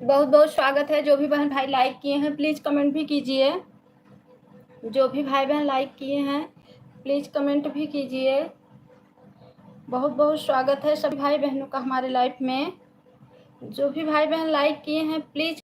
बहुत बहुत स्वागत है। जो भी बहन भाई लाइक किए हैं प्लीज़ कमेंट भी कीजिए। जो भी भाई बहन लाइक किए हैं प्लीज़ कमेंट भी कीजिए। बहुत बहुत स्वागत है सभी भाई बहनों का हमारे लाइफ में। जो भी भाई बहन लाइक किए हैं प्लीज़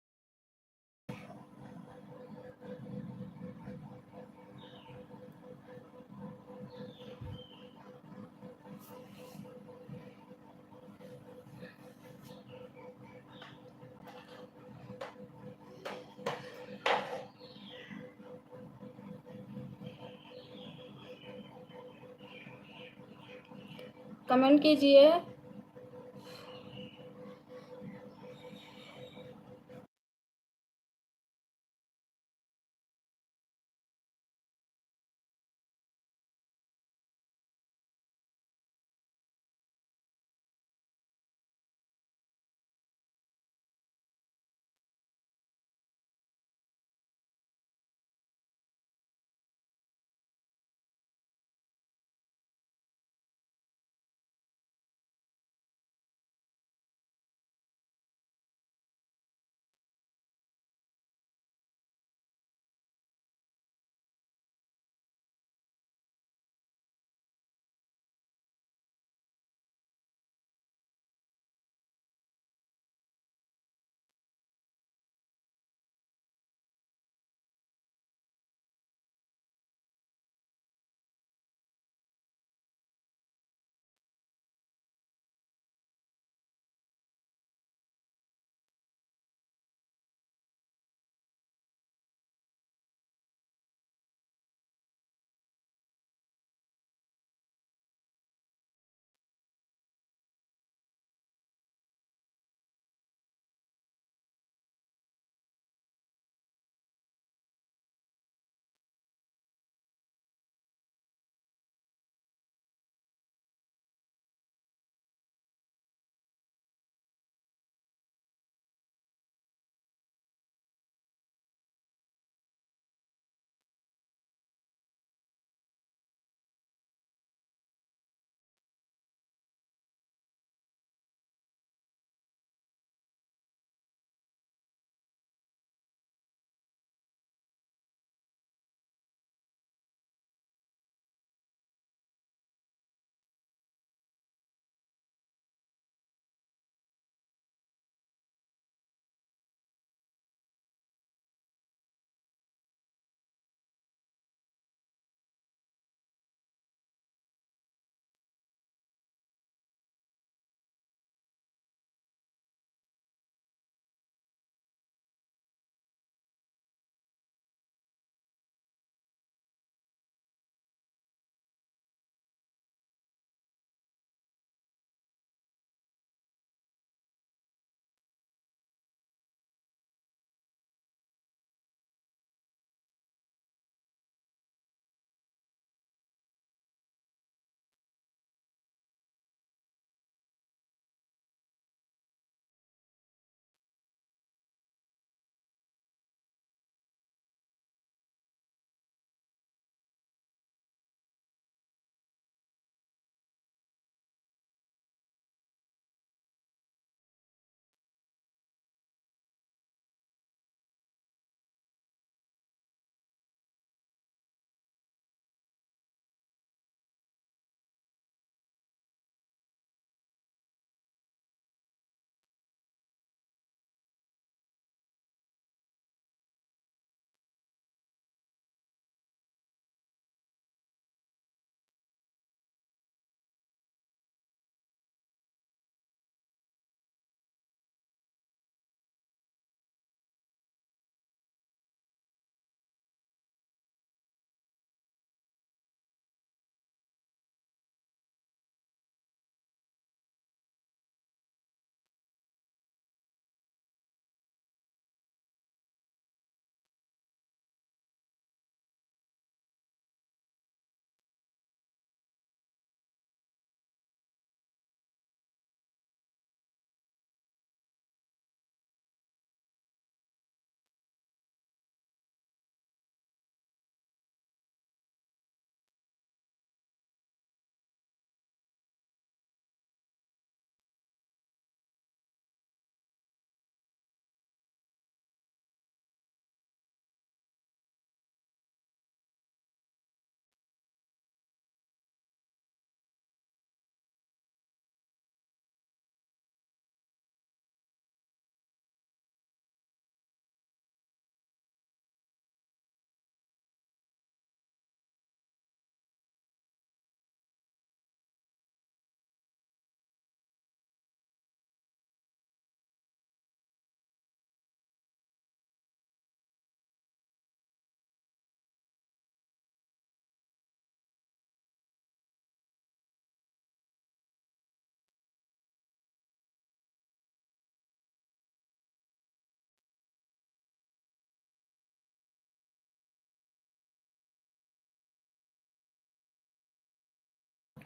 कमेंट कीजिए।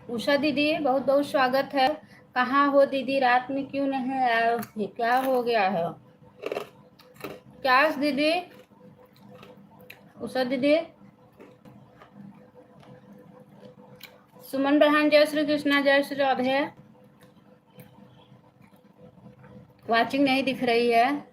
उषा दीदी बहुत बहुत स्वागत है। कहाँ हो दीदी, रात में क्यों नहीं आए थे, क्या हो गया है? क्या दीदी? उषा दीदी, सुमन बहन, जय श्री कृष्णा, जय श्री राधे। वाचिंग नहीं दिख रही है।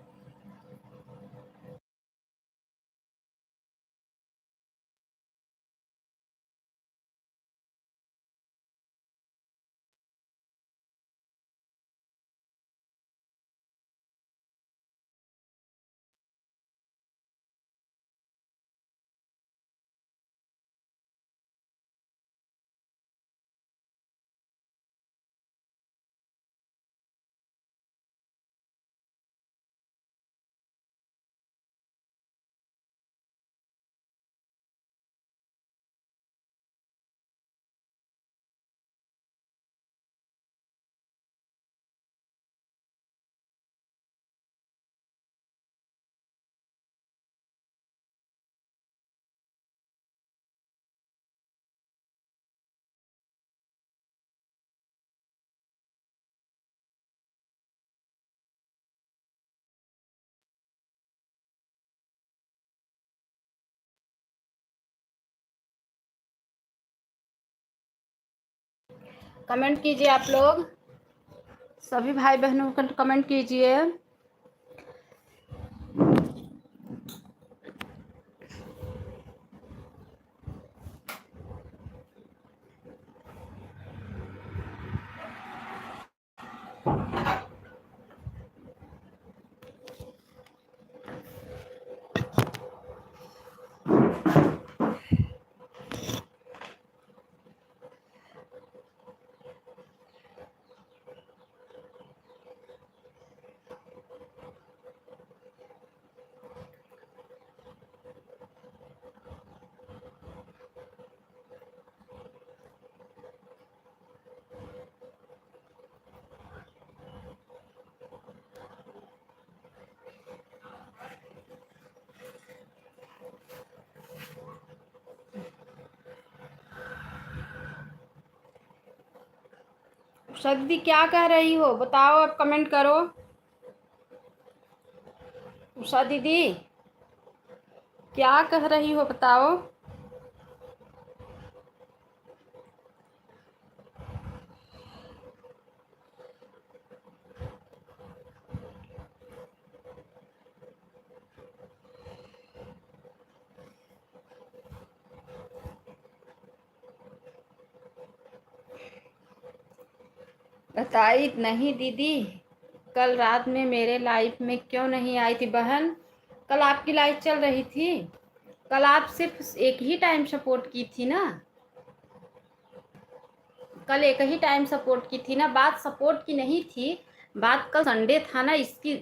कमेंट कीजिए आप लोग, सभी भाई बहनों को कमेंट कीजिए। उषा दीदी क्या कह रही हो, बताओ, आप कमेंट करो। उषा दीदी क्या कह रही हो, बताओ। बताई नहीं दीदी, कल रात में मेरे लाइफ में क्यों नहीं आई थी बहन? कल आपकी लाइफ चल रही थी। कल आप सिर्फ एक ही टाइम सपोर्ट की थी ना। कल एक ही टाइम सपोर्ट की थी ना, बात सपोर्ट की नहीं थी। बात कल संडे था ना, इसकी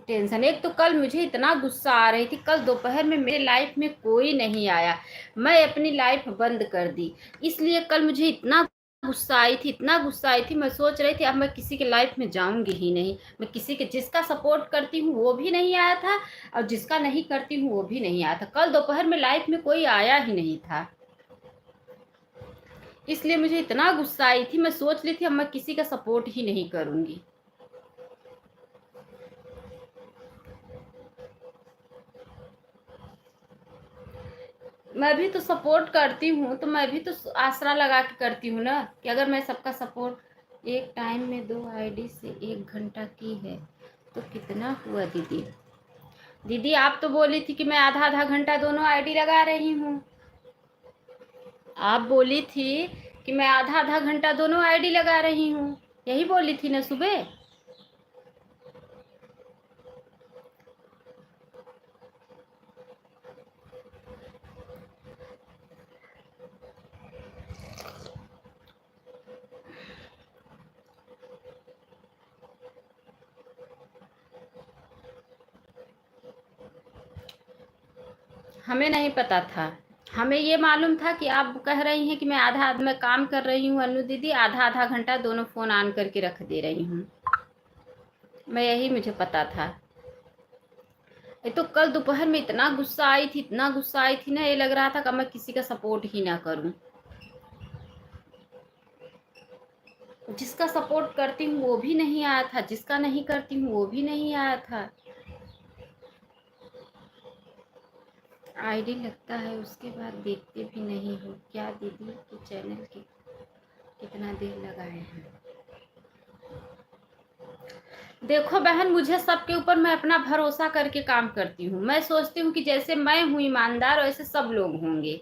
टेंशन। एक तो कल मुझे इतना गुस्सा आ रही थी, कल दोपहर में मेरे लाइफ में कोई नहीं आया, मैं अपनी लाइफ बंद कर दी। इसलिए कल मुझे इतना गुस्सा आई थी, इतना गुस्सा आई थी, मैं सोच रही थी अब मैं किसी के लाइफ में जाऊंगी ही नहीं। मैं किसी के, जिसका सपोर्ट करती हूँ वो भी नहीं आया था, और जिसका नहीं करती हूँ वो भी नहीं आया था। कल दोपहर में लाइफ में कोई आया ही नहीं था, इसलिए मुझे इतना गुस्सा आई थी, मैं सोच ली थी अब मैं किसी का सपोर्ट ही नहीं करूंगी। मैं भी तो सपोर्ट करती हूँ, तो मैं भी तो आसरा लगा के करती हूँ ना, कि अगर मैं सबका सपोर्ट एक टाइम में 2 आईडी से 1 घंटा की है तो कितना हुआ दीदी? दीदी आप तो बोली थी कि मैं आधा आधा घंटा दोनों आईडी लगा रही हूँ। आप बोली थी कि मैं आधा आधा घंटा दोनों आईडी लगा रही हूँ, यही बोली थी ना सुबह। हमें नहीं पता था, हमें ये मालूम था कि आप कह रही हैं कि मैं आधा मैं काम कर रही हूँ अनु दीदी, आधा आधा घंटा दोनों फ़ोन ऑन करके रख दे रही हूँ। मैं यही मुझे पता था। ये तो कल दोपहर में इतना गुस्सा आई थी, इतना गुस्सा आई थी ना, ये लग रहा था कि मैं किसी का सपोर्ट ही ना करूं। जिसका सपोर्ट करती हूँ वो भी नहीं आया था, जिसका नहीं करती हूँ वो भी नहीं आया था। आईडी लगता है उसके बाद देखते भी नहीं हो क्या दीदी के चैनल की कितना देर लगाए हैं। देखो बहन, मुझे सबके ऊपर मैं अपना भरोसा करके काम करती हूँ। मैं सोचती हूँ कि जैसे मैं हूँ ईमानदार वैसे सब लोग होंगे।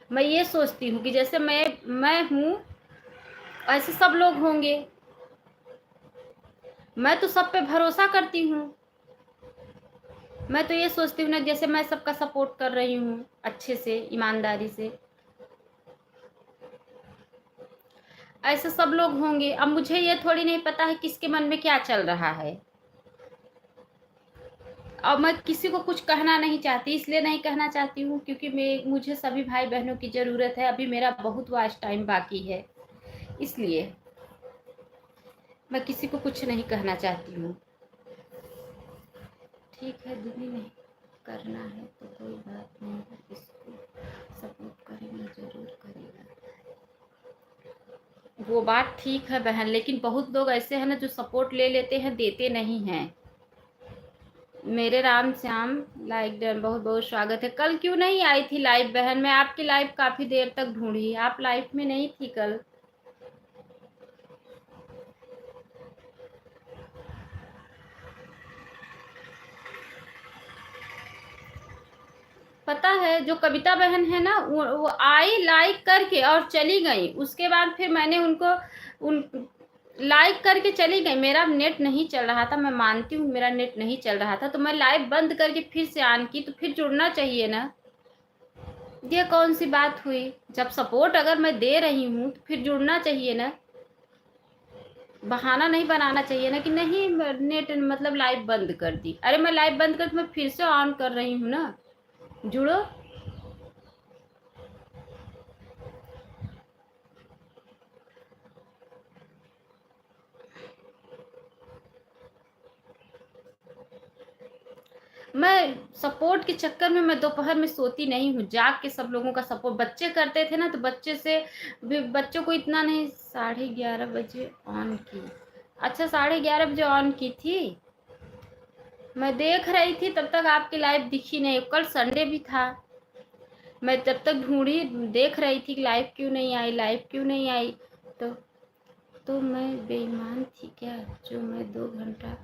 मैं ये सोचती हूँ कि जैसे मैं हूँ ऐसे सब लोग होंगे। मैं तो सब पे भरोसा करती हूँ। मैं तो ये सोचती हूँ ना, जैसे मैं सबका सपोर्ट कर रही हूँ अच्छे से ईमानदारी से, ऐसे सब लोग होंगे। अब मुझे ये थोड़ी नहीं पता है किसके मन में क्या चल रहा है। अब मैं किसी को कुछ कहना नहीं चाहती, इसलिए नहीं कहना चाहती हूँ क्योंकि मुझे सभी भाई बहनों की ज़रूरत है। अभी मेरा बहुत वास्ट टाइम बाकी है, इसलिए मैं किसी को कुछ नहीं कहना चाहती हूँ। ठीक है दीदी, नहीं करना है तो कोई बात नहीं, इसको सपोर्ट करेंगे ज़रूर करेगा। वो बात ठीक है बहन, लेकिन बहुत लोग ऐसे हैं ना जो सपोर्ट ले लेते हैं, देते नहीं हैं। मेरे राम श्याम लाइक डन, बहुत बहुत स्वागत है। कल क्यों नहीं आई थी लाइव बहन? मैं आपकी लाइव काफी देर तक ढूंढी, आप लाइव में नहीं थी कल। पता है जो कविता बहन है ना, वो आई लाइक करके और चली गई। उसके बाद फिर मैंने उन लाइक करके चली गई। मेरा नेट नहीं चल रहा था, मैं मानती हूँ मेरा नेट नहीं चल रहा था, तो मैं लाइव बंद करके फिर से ऑन की, तो फिर जुड़ना चाहिए ना। ये कौन सी बात हुई? जब सपोर्ट अगर मैं दे रही हूँ तो फिर जुड़ना चाहिए ना। बहाना नहीं बनाना चाहिए ना कि नहीं नेट मतलब लाइव बंद कर दी। अरे मैं लाइव बंद कर, मैं फिर से ऑन कर रही हूँ ना। जुड़ो। मैं सपोर्ट के चक्कर में मैं दोपहर में सोती नहीं हूँ, जाग के सब लोगों का सपोर्ट। बच्चे करते थे ना तो बच्चे से बच्चों को इतना नहीं। 11:30 बजे ऑन की? अच्छा 11:30 बजे ऑन की थी। मैं देख रही थी तब तक आपकी लाइव दिखी नहीं। कल संडे भी था, मैं जब तक ढूंढी देख रही थी कि लाइव क्यों नहीं आई, लाइव क्यों नहीं आई। तो मैं बेईमान थी क्या जो मैं 2 घंटा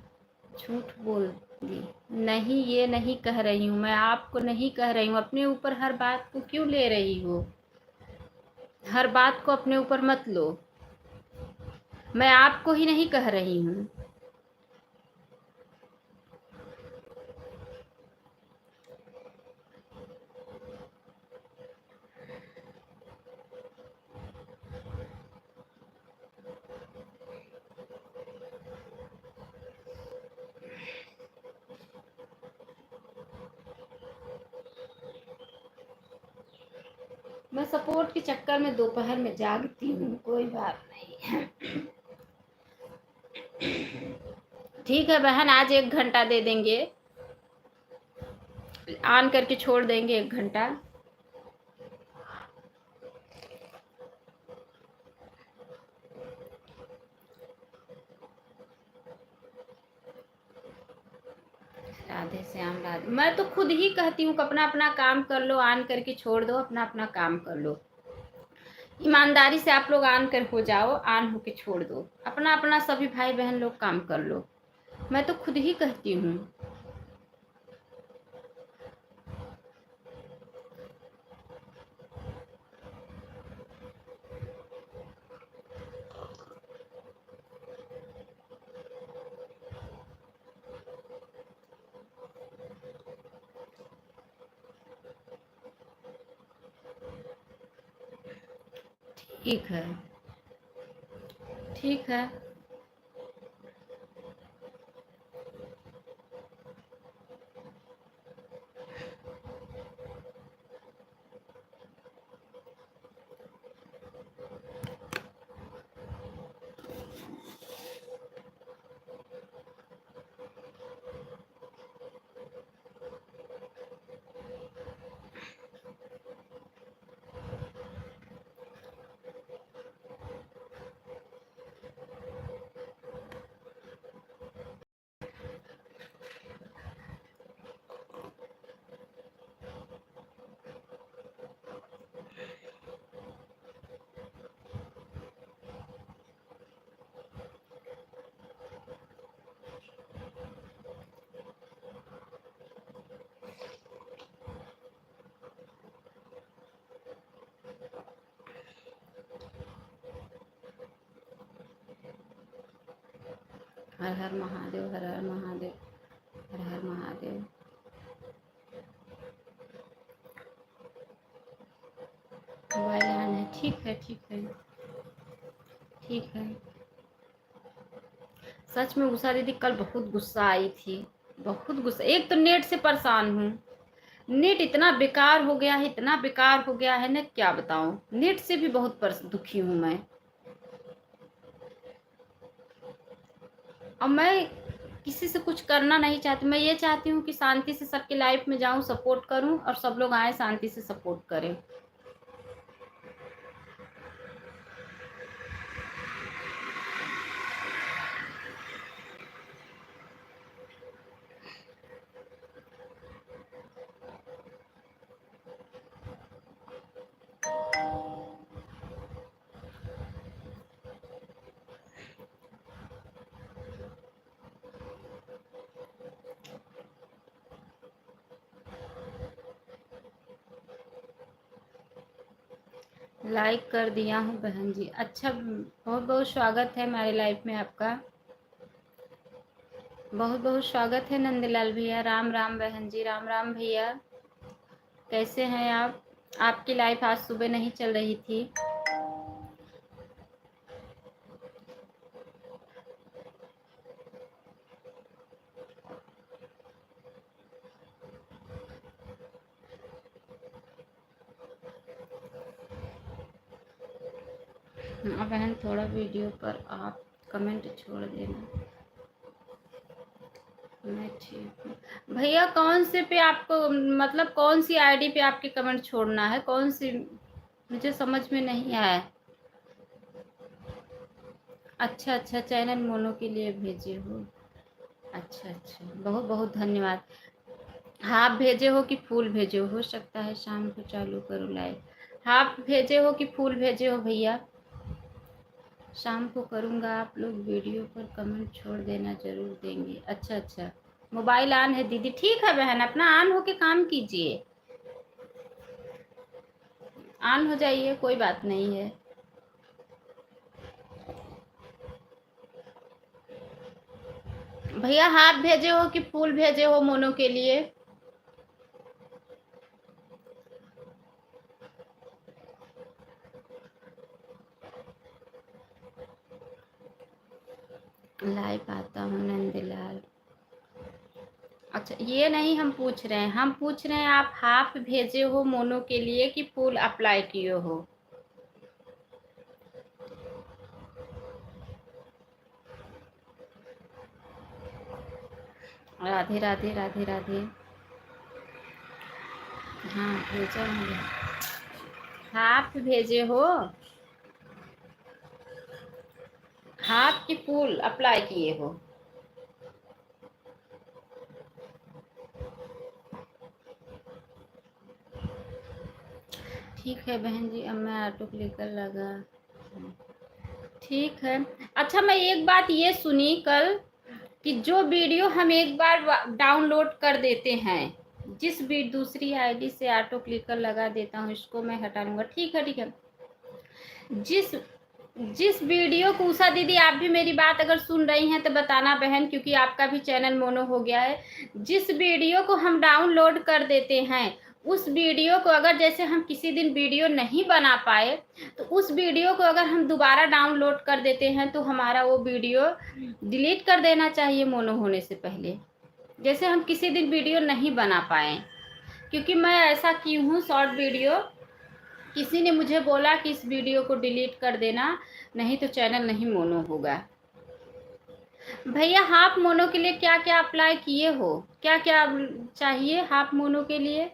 झूठ बोल दी? नहीं, ये नहीं कह रही हूँ, मैं आपको नहीं कह रही हूँ। अपने ऊपर हर बात को क्यों ले रही हो? हर बात को अपने ऊपर मत लो। मैं आपको ही नहीं कह रही हूँ। मैं सपोर्ट के चक्कर में दोपहर में जागती हूँ, कोई बात नहीं है। ठीक है बहन, आज 1 घंटा दे देंगे, ऑन करके छोड़ देंगे 1 घंटा। राधे श्याम राधे। मैं तो खुद ही कहती हूँ कि अपना अपना काम कर लो, ऑन करके छोड़ दो, अपना अपना काम कर लो। ईमानदारी से आप लोग ऑन कर हो जाओ, ऑन होके छोड़ दो। अपना अपना सभी भाई बहन लोग काम कर लो। मैं तो खुद ही कहती हूँ। ठीक है, ठीक है। हर हर महादेव, हर हर महादेव, हर हर महादेव। मोबाइल ऑन है, ठीक है ठीक है ठीक है। सच में उषा दीदी कल बहुत गुस्सा आई थी, बहुत गुस्सा। एक तो नेट से परेशान हूँ, नेट इतना बेकार हो गया है, इतना बेकार हो गया है ना, क्या बताऊं। नेट से भी बहुत दुखी हूँ मैं। और मैं किसी से कुछ करना नहीं चाहती, मैं ये चाहती हूँ कि शांति से सबकी लाइफ में जाऊं, सपोर्ट करूं और सब लोग आए शांति से सपोर्ट करें। लाइक कर दिया हूँ बहन जी। अच्छा, बहुत बहुत स्वागत है हमारे लाइफ में आपका, बहुत बहुत स्वागत है नंदलाल भैया। राम राम बहन जी, राम राम भैया, कैसे हैं आप? आपकी लाइफ आज सुबह नहीं चल रही थी। बहन थोड़ा वीडियो पर आप कमेंट छोड़ देना। मैं ठीक हूँ भैया। कौन से पे आपको, मतलब कौन सी आईडी पे आपके कमेंट छोड़ना है, कौन सी, मुझे समझ में नहीं आया। अच्छा अच्छा, चैनल मोनो के लिए भेजे हो। अच्छा अच्छा, बहुत बहुत धन्यवाद। हाफ भेजे हो कि फूल भेजे हो सकता है शाम को चालू करो लाइव। हाफ भेजे हो कि फूल भेजे हो भैया? शाम को करूँगा, आप लोग वीडियो पर कमेंट छोड़ देना, जरूर देंगे। अच्छा अच्छा, मोबाइल ऑन है दीदी, ठीक है बहन, अपना ऑन होके काम कीजिए, ऑन हो जाइए, कोई बात नहीं है। भैया हाफ भेजे हो कि फूल भेजे हो मोनो के लिए? लाइव आता हूँ नंदलाल। अच्छा, ये नहीं हम पूछ रहे हैं, हम पूछ रहे हैं आप हाफ भेजे हो मोनो के लिए कि फुल अप्लाई किए हो? राधे राधे राधे राधे। हाँ भेजा हूँ। हाफ भेजे हो? हाफ की फुल अप्लाई किए हो? ठीक है बहन जी, अब मैं ऑटो क्लिकर लगा। ठीक है। अच्छा, मैं एक बात ये सुनी कल कि जो वीडियो हम एक बार डाउनलोड कर देते हैं, जिस भी दूसरी आईडी से ऑटो क्लिकर लगा देता हूँ, इसको मैं हटा लूंगा। ठीक है ठीक है। जिस जिस वीडियो को, उषा दीदी आप भी मेरी बात अगर सुन रही हैं तो बताना बहन, क्योंकि आपका भी चैनल मोनो हो गया है। जिस वीडियो को हम डाउनलोड कर देते हैं, उस वीडियो को अगर जैसे हम किसी दिन वीडियो नहीं बना पाए, तो उस वीडियो को अगर हम दोबारा डाउनलोड कर देते हैं तो हमारा वो वीडियो डिलीट कर देना चाहिए मोनो होने से पहले। जैसे हम किसी दिन वीडियो नहीं बना पाए, क्योंकि मैं ऐसा की हूँ, शॉर्ट वीडियो किसी ने मुझे बोला कि इस वीडियो को डिलीट कर देना, नहीं तो चैनल नहीं मोनो होगा। भैया हाफ मोनो के लिए क्या क्या अप्लाई किए हो, क्या क्या चाहिए हाफ मोनो के लिए?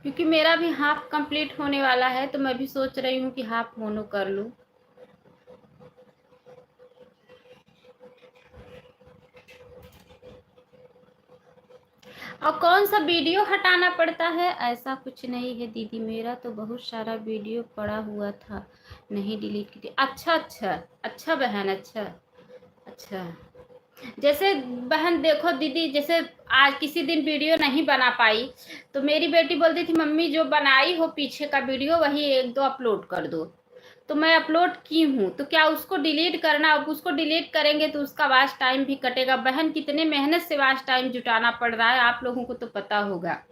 क्योंकि मेरा भी हाफ कंप्लीट होने वाला है, तो मैं भी सोच रही हूँ कि हाफ मोनो कर लूँ। और कौन सा वीडियो हटाना पड़ता है? ऐसा कुछ नहीं है दीदी, मेरा तो बहुत सारा वीडियो पड़ा हुआ था, नहीं डिलीट की। अच्छा अच्छा अच्छा बहन, अच्छा अच्छा। जैसे बहन देखो दीदी, जैसे आज किसी दिन वीडियो नहीं बना पाई, तो मेरी बेटी बोलती थी मम्मी जो बनाई हो पीछे का वीडियो वही एक दो अपलोड कर दो। तो मैं अपलोड की हूँ, तो क्या उसको डिलीट करना? अब उसको डिलीट करेंगे तो उसका वॉच टाइम भी कटेगा। बहन कितने मेहनत से वॉच टाइम जुटाना पड़ रहा है, आप लोगों को तो पता होगा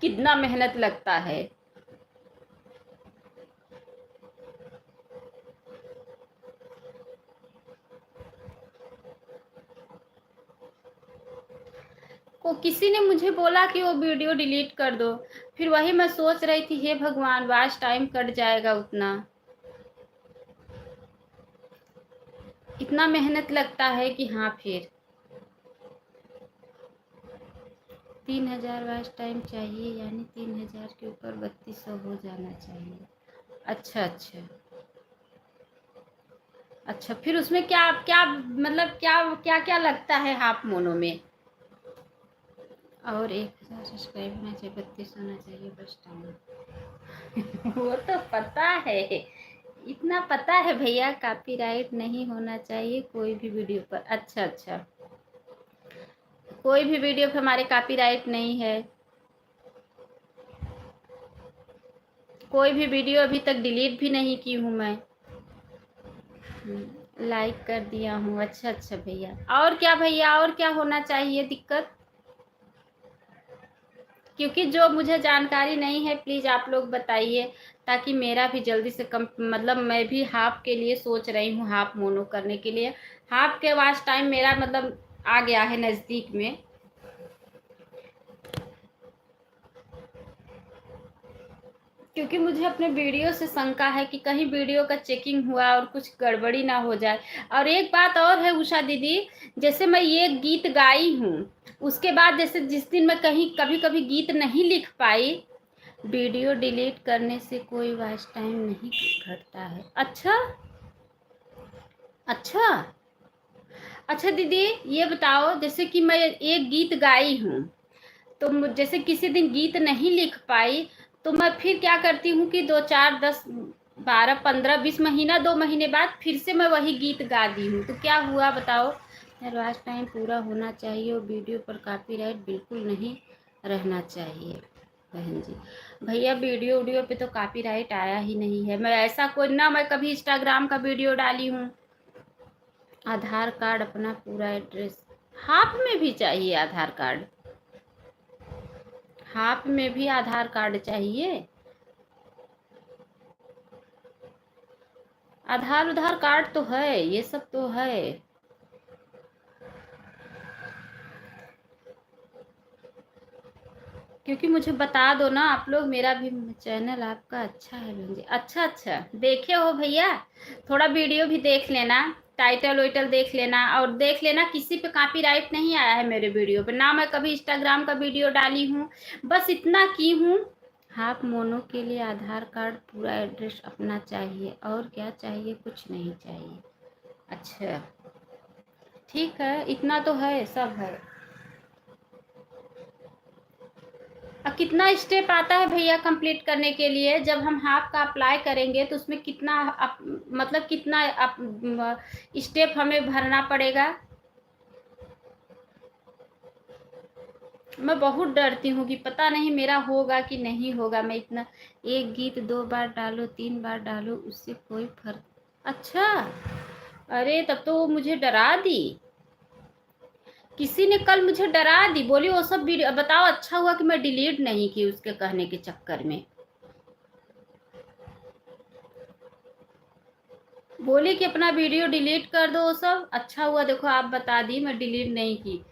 कितना मेहनत लगता है। को किसी ने मुझे बोला कि वो वीडियो डिलीट कर दो, फिर वही मैं सोच रही थी, हे भगवान वॉच टाइम कट जाएगा उतना, इतना मेहनत लगता है कि हाँ। फिर 3000 वॉच टाइम चाहिए, यानी 3000 के ऊपर 3200 हो जाना चाहिए। अच्छा अच्छा अच्छा, फिर उसमें क्या क्या मतलब क्या क्या क्या लगता है हाफ मोनो में? और 1000 सब्सक्राइब होना चाहिए, 32 होना चाहिए बस टाइम। वो तो पता है, इतना पता है भैया, कॉपीराइट नहीं होना चाहिए कोई भी वीडियो पर। अच्छा अच्छा, कोई भी वीडियो पर हमारे कॉपीराइट नहीं है, कोई भी वीडियो अभी तक डिलीट भी नहीं की हूँ मैं। लाइक कर दिया हूँ। अच्छा अच्छा भैया, और क्या भैया, और क्या होना चाहिए दिक्कत? क्योंकि जो मुझे जानकारी नहीं है, प्लीज़ आप लोग बताइए, ताकि मेरा भी जल्दी से कम, मतलब मैं भी हाफ के लिए सोच रही हूँ, हाफ मोनो करने के लिए। हाफ के वॉच टाइम मेरा मतलब आ गया है नज़दीक में। क्योंकि मुझे अपने वीडियो से शंका है कि कहीं वीडियो का चेकिंग हुआ और कुछ गड़बड़ी ना हो जाए। और एक बात और है उषा दीदी, जैसे मैं ये गीत गाई हूँ, उसके बाद जैसे जिस दिन मैं कहीं कभी कभी गीत नहीं लिख पाई, वीडियो डिलीट करने से कोई वॉच टाइम नहीं घटता है। अच्छा अच्छा अच्छा दीदी, ये बताओ, जैसे कि मैं एक गीत गाई हूँ, तो जैसे किसी दिन गीत नहीं लिख पाई, तो मैं फिर क्या करती हूँ कि 2 4 10 12 15 20 महीना, 2 महीने बाद फिर से मैं वही गीत गा दी हूँ, तो क्या हुआ बताओ? वॉच टाइम पूरा होना चाहिए और वीडियो पर कॉपीराइट बिल्कुल नहीं रहना चाहिए। बहन जी, भैया वीडियो वीडियो पे तो कॉपीराइट आया ही नहीं है। मैं ऐसा कोई ना, मैं कभी इंस्टाग्राम का वीडियो डाली हूँ। आधार कार्ड, अपना पूरा एड्रेस, हाफ में भी चाहिए आधार कार्ड? हाफ में भी आधार कार्ड चाहिए? आधार कार्ड तो है, ये सब तो है। क्योंकि मुझे बता दो ना आप लोग, मेरा भी चैनल आपका अच्छा है बहन जी। अच्छा अच्छा, देखे हो भैया, थोड़ा वीडियो भी देख लेना, टाइटल वाइटल देख लेना, और देख लेना किसी पे कॉपीराइट नहीं आया है मेरे वीडियो पे ना। मैं कभी इंस्टाग्राम का वीडियो डाली हूँ, बस इतना की हूँ। हाफ मोनो के लिए आधार कार्ड, पूरा एड्रेस अपना चाहिए, और क्या चाहिए? कुछ नहीं चाहिए। अच्छा ठीक है, इतना तो है, सब है। अब कितना स्टेप आता है भैया कंप्लीट करने के लिए? जब हम हाफ का अप्लाई करेंगे तो उसमें कितना मतलब कितना स्टेप हमें भरना पड़ेगा? मैं बहुत डरती हूँ कि पता नहीं मेरा होगा कि नहीं होगा। मैं इतना, एक गीत 2 बार डालो 3 बार डालो, उससे कोई फर्क? अच्छा, अरे तब तो वो मुझे डरा दी, किसी ने कल मुझे डरा दी, बोली वो सब वीडियो। बताओ, अच्छा हुआ कि मैं डिलीट नहीं की उसके कहने के चक्कर में। बोली कि अपना वीडियो डिलीट कर दो वो सब। अच्छा हुआ, देखो आप बता दी, मैं डिलीट नहीं की।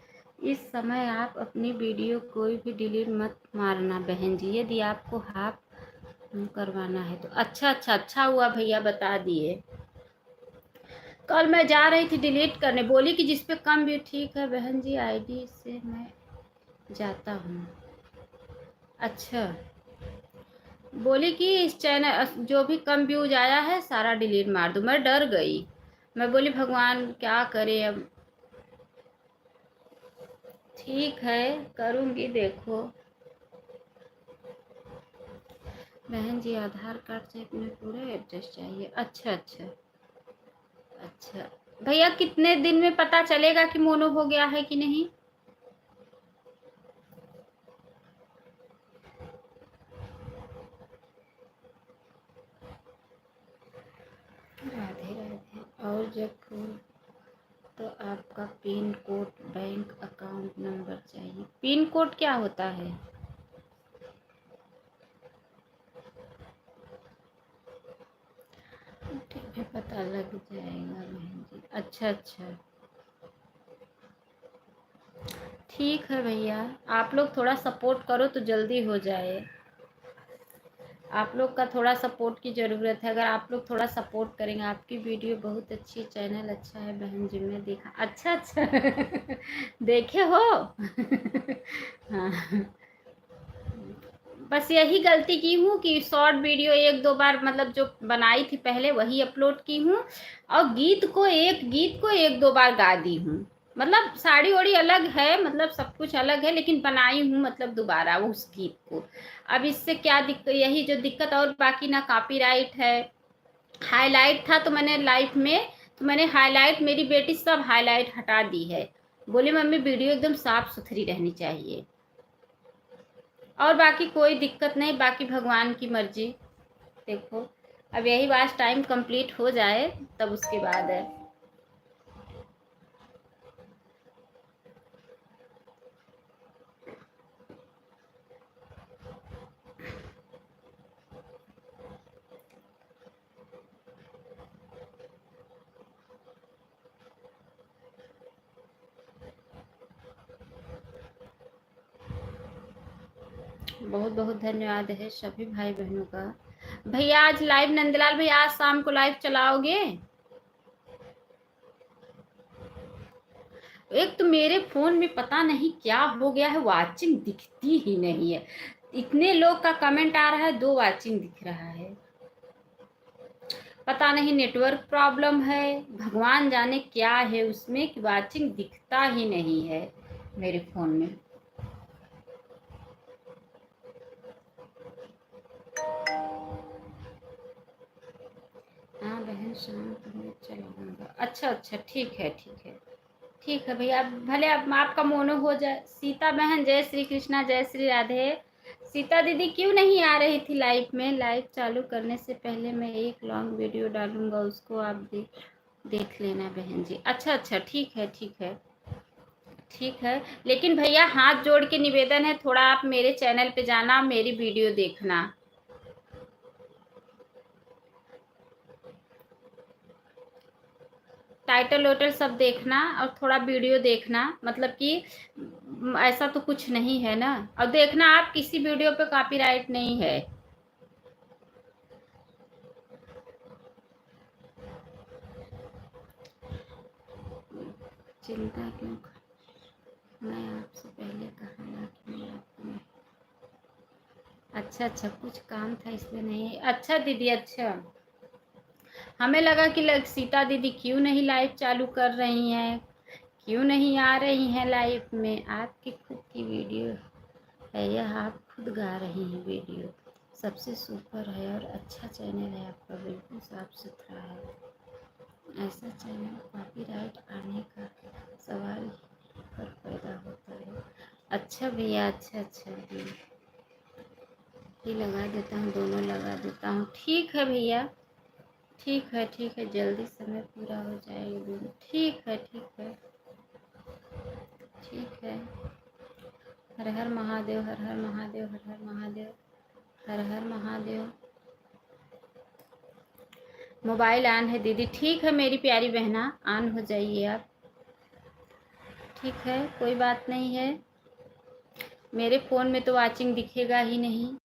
इस समय आप अपनी वीडियो कोई भी डिलीट मत मारना बहन जी, यदि आपको हाफ करवाना है तो। अच्छा अच्छा, अच्छा हुआ भैया बता दिए। कल मैं जा रही थी डिलीट करने, बोली कि जिस पे कम भी। ठीक है बहन जी, आईडी से मैं जाता हूँ। अच्छा, बोली कि इस चैनल जो भी कम व्यूज आया है सारा डिलीट मार दो। मैं डर गई, मैं बोली भगवान क्या करे अब। ठीक है, करूँगी, देखो। बहन जी आधार कार्ड से अपने पूरे एड्रेस चाहिए। अच्छा अच्छा अच्छा, भैया कितने दिन में पता चलेगा कि मोनो हो गया है कि नहीं? और जब खोल तो आपका pin code bank account number चाहिए। पिन कोड क्या होता है? ठीक है, पता लग जाएगा बहन जी। अच्छा अच्छा, ठीक है भैया, आप लोग थोड़ा सपोर्ट करो तो जल्दी हो जाए। आप लोग का थोड़ा सपोर्ट की ज़रूरत है। अगर आप लोग थोड़ा सपोर्ट करेंगे, आपकी वीडियो बहुत अच्छी, चैनल अच्छा है बहन जी, मैं देखा। अच्छा अच्छा देखे हो हाँ, बस यही गलती की हूँ कि शॉर्ट वीडियो एक दो बार मतलब जो बनाई थी पहले वही अपलोड की हूँ, और गीत को एक दो बार गा दी हूँ। मतलब साड़ी ओड़ी अलग है, मतलब सब कुछ अलग है, लेकिन बनाई हूँ मतलब दोबारा उस गीत को। अब इससे क्या दिक्कत, यही जो दिक्कत, और बाकी ना कॉपीराइट है। हाईलाइट था तो मैंने लाइफ में, तो मैंने हाईलाइट, मेरी बेटी सब हाईलाइट हटा दी है। बोली मम्मी वीडियो एकदम साफ सुथरी रहनी चाहिए। और बाकी कोई दिक्कत नहीं, बाकी भगवान की मर्जी। देखो अब यही बात, टाइम कंप्लीट हो जाए तब उसके बाद है। बहुत बहुत धन्यवाद है सभी भाई बहनों का। भैया आज लाइव, नंदलाल भैया आज शाम को लाइव चलाओगे? एक तो मेरे फोन में पता नहीं क्या हो गया है, वाचिंग दिखती ही नहीं है। इतने लोग का कमेंट आ रहा है, 2 वाचिंग दिख रहा है। पता नहीं नेटवर्क प्रॉब्लम है, भगवान जाने क्या है उसमें कि वाचिंग दिखता ही नहीं है मेरे फोन में। हाँ बहन, शाम को मैं चलाऊंगा। अच्छा अच्छा, ठीक है ठीक है। ठीक है भैया, भले अब आपका मोनो हो जाए। सीता बहन जय श्री कृष्णा, जय श्री राधे। सीता दीदी क्यों नहीं आ रही थी लाइव में? लाइव चालू करने से पहले मैं एक लॉन्ग वीडियो डालूंगा, उसको आप देख लेना बहन जी। अच्छा अच्छा, ठीक है ठीक है ठीक है। लेकिन भैया हाथ जोड़ के निवेदन है, थोड़ा आप मेरे चैनल पे जाना, मेरी वीडियो देखना। टाइटल वाइटल सब देखना, और थोड़ा वीडियो देखना, मतलब कि ऐसा तो कुछ नहीं है ना। और देखना आप किसी वीडियो पे कॉपीराइट नहीं है। चिंता क्यों मैं आपसे पहले कहा ना कि मैं आपको नहीं। अच्छा अच्छा, कुछ काम था इसलिए नहीं। अच्छा दीदी, अच्छा, हमें लगा कि सीता दीदी क्यों नहीं लाइव चालू कर रही हैं, क्यों नहीं आ रही हैं लाइव में। आपकी खुद की वीडियो है यह, आप खुद गा रही हैं वीडियो, सबसे सुपर है और अच्छा चैनल है आपका, बिल्कुल साफ सुथरा है। ऐसा चैनल कॉपीराइट आने का सवाल पर पैदा होता है। अच्छा भैया, अच्छा अच्छा जी, ये लगा देता हूँ, दोनों लगा देता हूँ। ठीक है भैया, ठीक है, जल्दी समय पूरा हो जाएगा दोनों। ठीक है ठीक है ठीक है। हर हर महादेव, हर हर महादेव, हर हर महादेव, हर हर महादेव। मोबाइल ऑन है दीदी, ठीक है मेरी प्यारी बहना, ऑन हो जाइए आप। ठीक है, कोई बात नहीं है। मेरे फ़ोन में तो वाचिंग दिखेगा ही नहीं।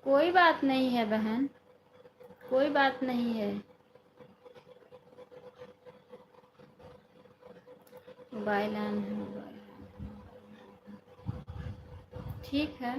कोई बात नहीं है बहन, कोई बात नहीं है। मोबाइल ऑन है, मोबाइल ठीक है।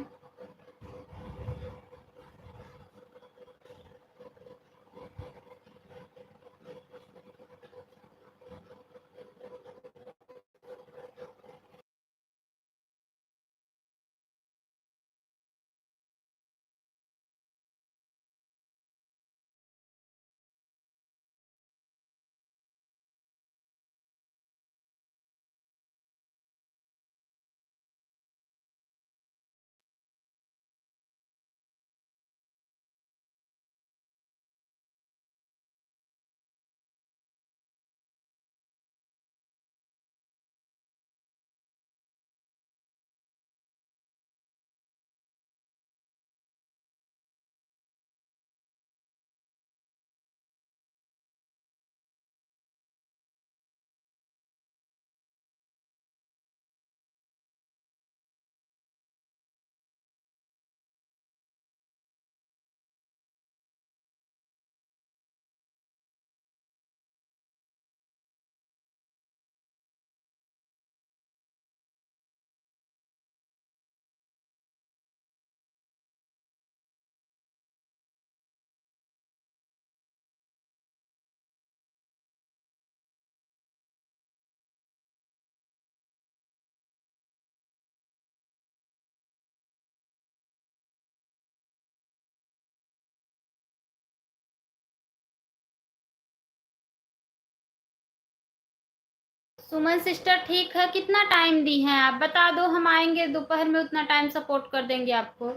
सुमन सिस्टर ठीक है, कितना टाइम दी हैं आप बता दो, हम आएंगे दोपहर में, उतना टाइम सपोर्ट कर देंगे आपको।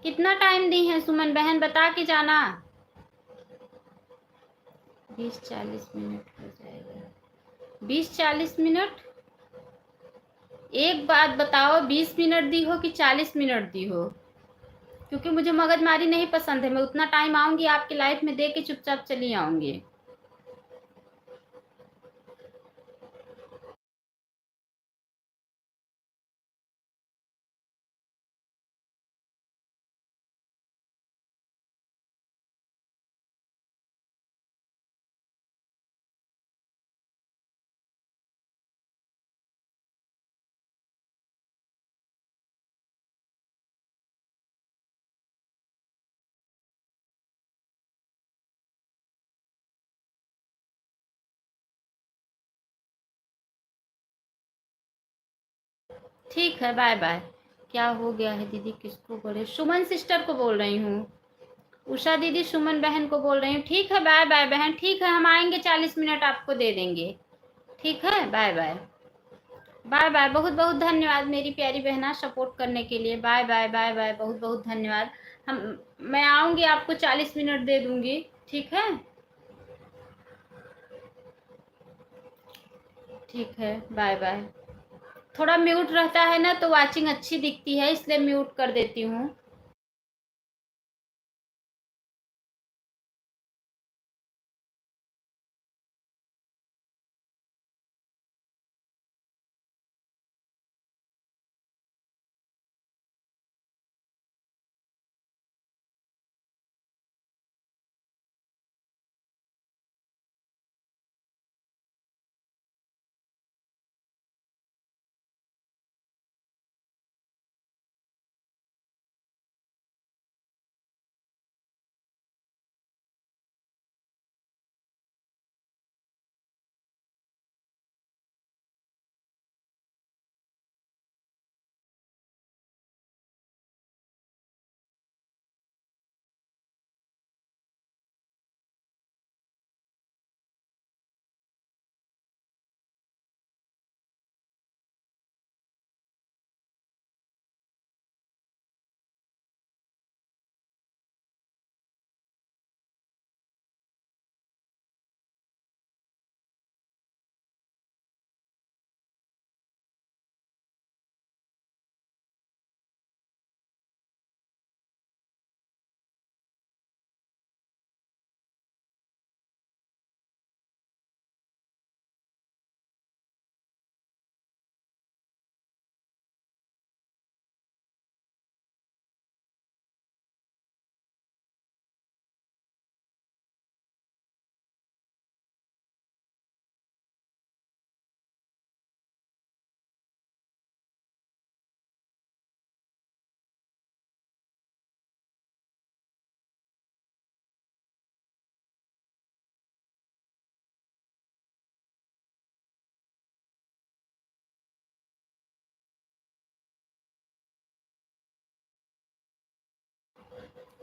कितना टाइम दी हैं सुमन बहन, बता के जाना। 20-40 मिनट हो जाएगा। 20-40 मिनट? एक बात बताओ, 20 मिनट दी हो कि 40 मिनट दी हो? क्योंकि मुझे मगजमारी नहीं पसंद है। मैं उतना टाइम आऊंगी आपकी लाइफ में, दे के चुपचाप चली आऊंगी। ठीक है, बाय बाय। क्या हो गया है दीदी, किसको बोले? सुमन सिस्टर को बोल रही हूँ। उषा दीदी सुमन बहन को बोल रही हूँ। ठीक है, बाय बाय बहन, ठीक है, हम आएंगे, 40 मिनट आपको दे देंगे। ठीक है, बाय बाय। बाय बाय, बहुत बहुत धन्यवाद मेरी प्यारी बहना सपोर्ट करने के लिए। बाय बाय बाय बाय, बहुत बहुत धन्यवाद। हम मैं आऊंगी, आपको 40 मिनट दे दूंगी। ठीक है, ठीक है, बाय बाय। थोड़ा म्यूट रहता है ना तो वाचिंग अच्छी दिखती है, इसलिए म्यूट कर देती हूँ।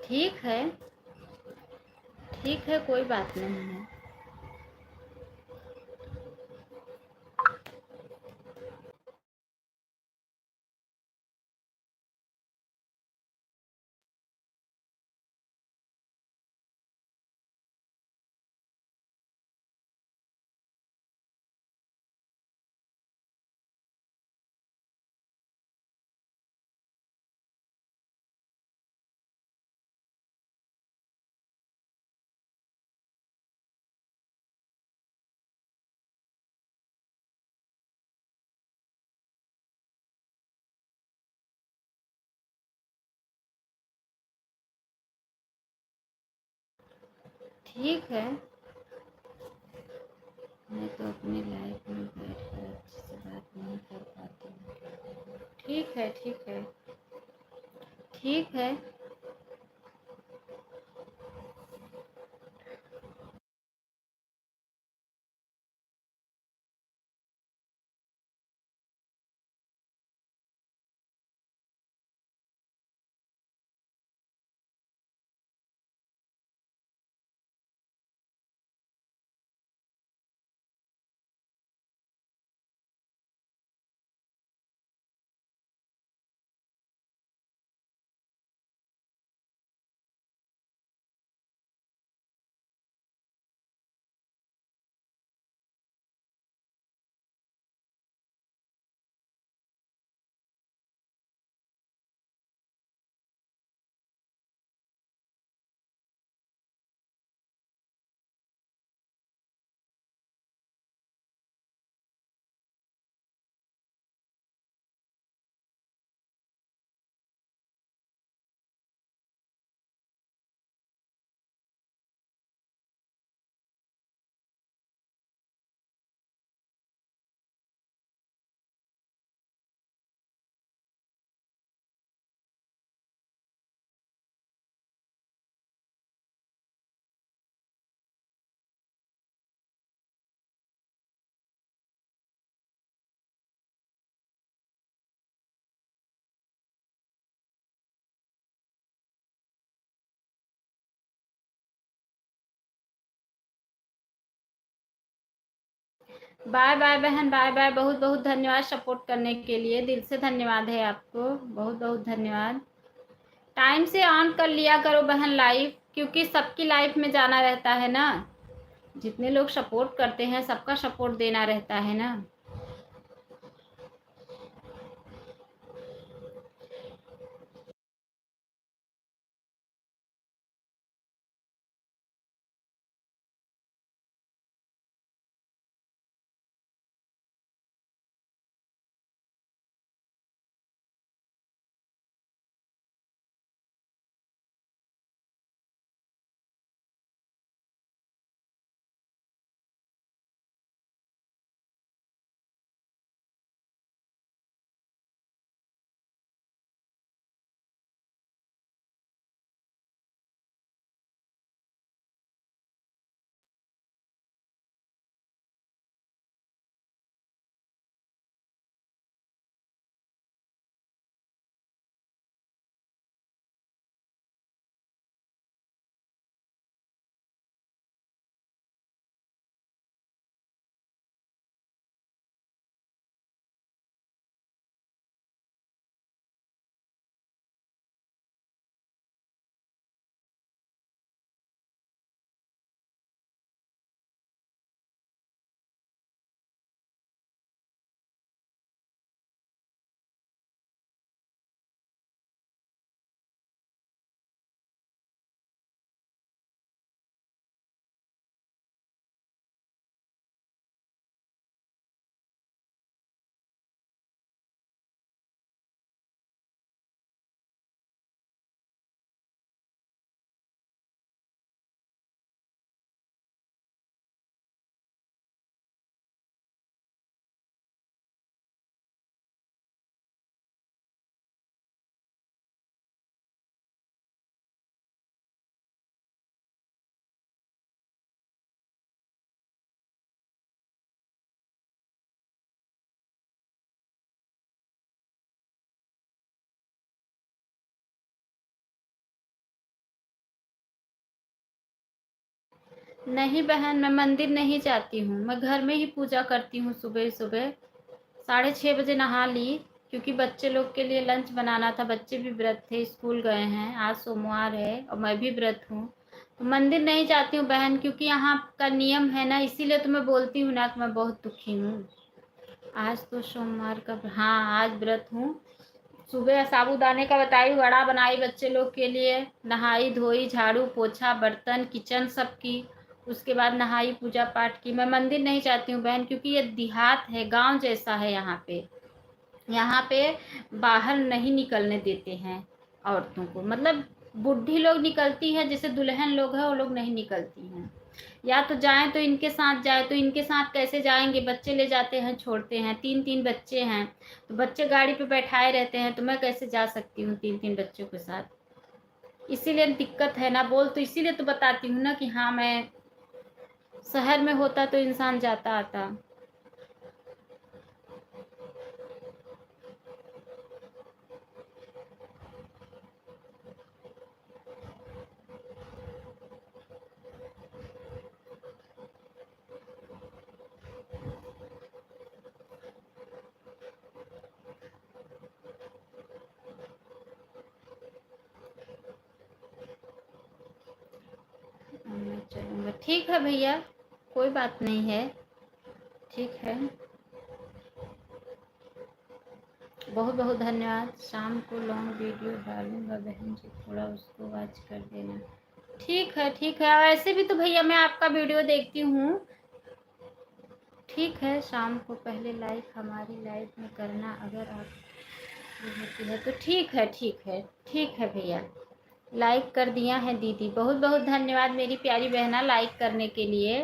ठीक है, ठीक है, कोई बात नहीं है। ठीक है, मैं तो अपनी लाइफ में बैठकर अच्छे से बात नहीं कर पाती हूँ। ठीक है, ठीक है, ठीक है। बाय बाय बहन, बाय बाय। बहुत बहुत धन्यवाद सपोर्ट करने के लिए, दिल से धन्यवाद है आपको, बहुत बहुत धन्यवाद। टाइम से ऑन कर लिया करो बहन लाइव, क्योंकि सबकी लाइफ में जाना रहता है ना। जितने लोग सपोर्ट करते हैं सबका सपोर्ट देना रहता है ना। नहीं बहन, मैं मंदिर नहीं जाती हूँ, मैं घर में ही पूजा करती हूँ। सुबह सुबह 6:30 बजे नहा ली, क्योंकि बच्चे लोग के लिए लंच बनाना था। बच्चे भी व्रत थे, स्कूल गए हैं। आज सोमवार है और मैं भी व्रत हूँ। तो मंदिर नहीं जाती हूँ बहन, क्योंकि यहाँ का नियम है ना, इसीलिए तो मैं बोलती हूँ ना कि मैं बहुत दुखी हूँ। आज तो सोमवार का, हाँ आज व्रत हूँ। सुबह साबूदाने का बताई, वड़ा बनाई बच्चे लोग के लिए, नहाई धोई, झाड़ू पोछा बर्तन किचन सब की। उसके बाद नहाई, पूजा पाठ की। मैं मंदिर नहीं जाती हूँ बहन, क्योंकि ये देहात है, गांव जैसा है यहाँ पे। यहाँ पे बाहर नहीं निकलने देते हैं औरतों को। मतलब बूढ़ी लोग निकलती है, जैसे दुल्हन लोग हैं वो लोग नहीं निकलती हैं। या तो जाएं तो इनके साथ जाए, तो इनके साथ कैसे जाएंगे? बच्चे ले जाते हैं, छोड़ते हैं। 3-3 बच्चे हैं, तो बच्चे गाड़ी पे बैठाए रहते हैं, तो मैं कैसे जा सकती हूँ 3-3 बच्चों के साथ? इसीलिए दिक्कत है ना। बोल तो इसीलिए तो बताती हूँ ना कि हाँ, मैं शहर में होता तो इंसान जाता आता। मैं चलूँगा, ठीक है भैया, कोई बात नहीं है, ठीक है। बहुत बहुत धन्यवाद। शाम को लॉन्ग वीडियो डालूंगा बहन जी, थोड़ा उसको वॉच कर देना। ठीक है, ठीक है। वैसे भी तो भैया मैं आपका वीडियो देखती हूँ। ठीक है, शाम को पहले लाइक हमारी लाइफ में करना, अगर आप होती है तो। ठीक है, ठीक है, ठीक है भैया। लाइक कर दिया है दीदी, बहुत बहुत धन्यवाद मेरी प्यारी बहना लाइक करने के लिए।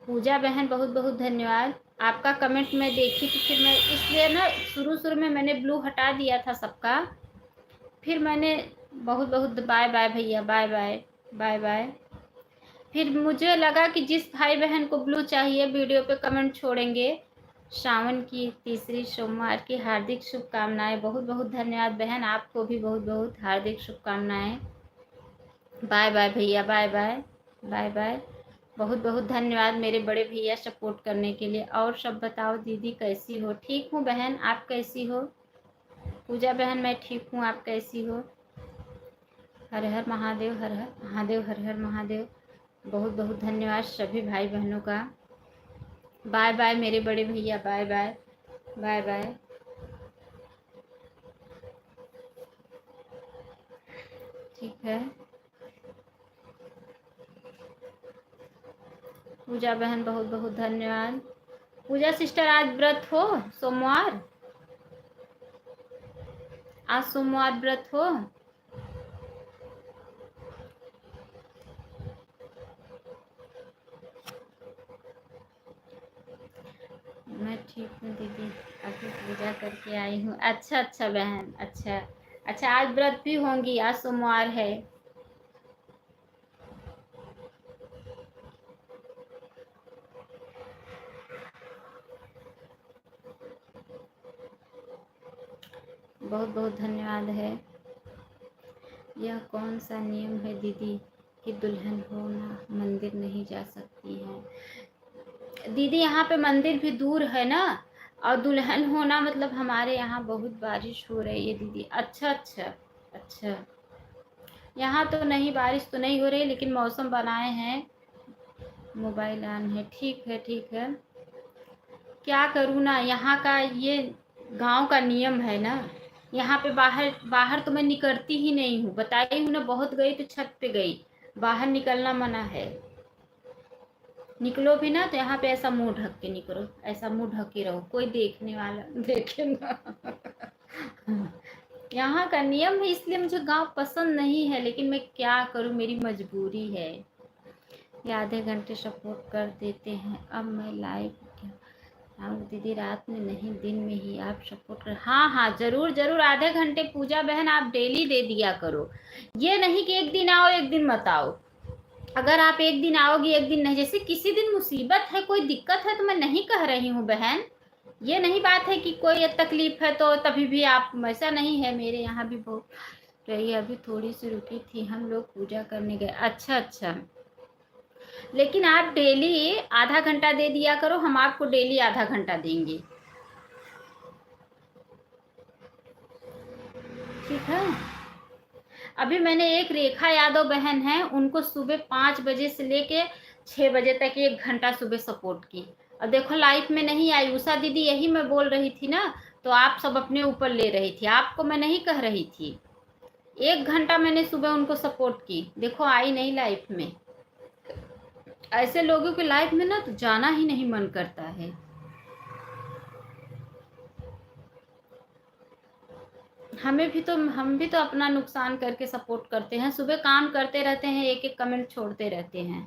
पूजा बहन बहुत बहुत धन्यवाद। आपका कमेंट मैं देखी थी, फिर मैं इसलिए ना शुरू शुरू में मैंने ब्लू हटा दिया था सबका। फिर मैंने बहुत बहुत बाय बाय भैया, बाय बाय, बाय बाय। फिर मुझे लगा कि जिस भाई बहन को ब्लू चाहिए वीडियो पे कमेंट छोड़ेंगे। श्रावण की तीसरी सोमवार की हार्दिक शुभकामनाएं। बहुत बहुत धन्यवाद बहन, आपको भी बहुत बहुत हार्दिक शुभकामनाएं। बाय बाय भैया, बाय बाय, बाय बाय। बहुत बहुत धन्यवाद मेरे बड़े भैया सपोर्ट करने के लिए। और सब बताओ दीदी कैसी हो? ठीक हूँ बहन, आप कैसी हो? पूजा बहन मैं ठीक हूँ, आप कैसी हो? हर हर महादेव, हर हर महादेव, हर हर महादेव। बहुत बहुत धन्यवाद सभी भाई बहनों का। बाय बाय मेरे बड़े भैया, बाय बाय, बाय बाय। ठीक है। पूजा बहन बहुत बहुत धन्यवाद। पूजा सिस्टर आज व्रत हो? सोमवार, आज सोमवार व्रत हो? मैं ठीक हूँ दीदी, अभी पूजा करके आई हूँ। अच्छा अच्छा बहन, अच्छा अच्छा। आज व्रत भी होंगी, आज सोमवार है। बहुत बहुत धन्यवाद है। यह कौन सा नियम है दीदी कि दुल्हन हो ना मंदिर नहीं जा सकती है? दीदी यहाँ पे मंदिर भी दूर है ना, और दुल्हन होना मतलब हमारे यहाँ बहुत बारिश हो रही है दीदी। अच्छा अच्छा, अच्छा। यहाँ तो नहीं, बारिश तो नहीं हो रही, लेकिन मौसम बनाए हैं। मोबाइल ऑन है, ठीक है, ठीक है। क्या करूँ ना, यहाँ का ये गांव का नियम है ना। यहाँ पे बाहर बाहर तो मैं निकलती ही नहीं हूँ, बताई हूँ ना। बहुत गई तो छत पे गई, बाहर निकलना मना है। निकलो भी ना तो यहाँ पे ऐसा मुंह ढक के निकलो, ऐसा मुंह ढक के रहो, कोई देखने वाला देखे ना। यहाँ का नियम है, इसलिए मुझे गांव पसंद नहीं है, लेकिन मैं क्या करूँ, मेरी मजबूरी है। ये आधे घंटे सपोर्ट कर देते हैं। अब मैं लाइव क्या आऊँ दीदी? रात में नहीं, दिन में ही आप सपोर्ट कर। हाँ हाँ, जरूर जरूर, आधे घंटे पूजा बहन आप डेली दे दिया करो। ये नहीं कि एक दिन आओ एक दिन मत आओ। अगर आप एक दिन आओगी एक दिन नहीं, जैसे किसी दिन मुसीबत है, कोई दिक्कत है, तो मैं नहीं कह रही हूँ बहन। ये नहीं बात है कि कोई तकलीफ है तो तभी भी आप, ऐसा नहीं है। मेरे यहाँ भी बहुत रही, अभी थोड़ी सी रुकी थी, हम लोग पूजा करने गए। अच्छा अच्छा, लेकिन आप डेली आधा घंटा दे दिया करो, हम आपको डेली आधा घंटा देंगे, ठीक है। अभी मैंने एक रेखा यादव बहन है, उनको सुबह 5 बजे से लेके 6 बजे तक 1 घंटा सुबह सपोर्ट की, और देखो लाइफ में नहीं आई। उषा दीदी यही मैं बोल रही थी ना, तो आप सब अपने ऊपर ले रही थी, आपको मैं नहीं कह रही थी। 1 घंटा मैंने सुबह उनको सपोर्ट की, देखो आई नहीं लाइफ में। ऐसे लोगों की लाइफ में ना तो जाना ही नहीं मन करता है। हम भी तो अपना नुकसान करके सपोर्ट करते हैं, सुबह काम करते रहते हैं, एक एक कमेंट छोड़ते रहते हैं।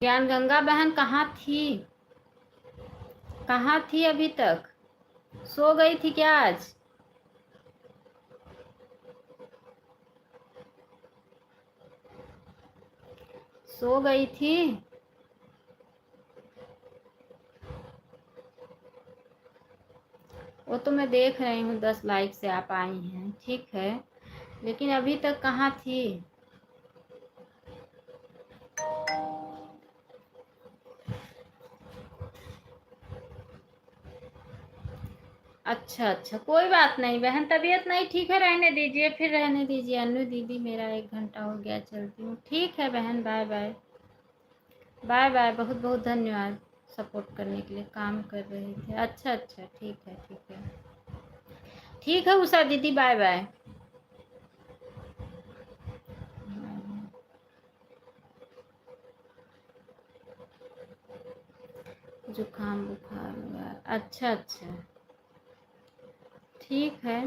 ज्ञान गंगा बहन कहाँ थी? कहाँ थी अभी तक? सो गई थी क्या आज? सो गई थी? वो तो मैं देख रही हूँ 10 लाइक से आप आई हैं, ठीक है, लेकिन अभी तक कहाँ थी? अच्छा अच्छा, कोई बात नहीं बहन, तबीयत नहीं ठीक है, रहने दीजिए, फिर रहने दीजिए। अनु दीदी मेरा 1 घंटा हो गया, चलती हूँ। ठीक है बहन, बाय बाय। बाय बाय, बहुत बहुत धन्यवाद सपोर्ट करने के लिए। काम कर रहे थे? अच्छा अच्छा, ठीक है ठीक है ठीक है उषा दीदी, बाय बाय। जुकाम बुखार हुआ? अच्छा अच्छा, ठीक है।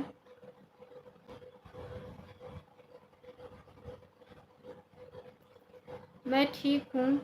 मैं ठीक हूँ।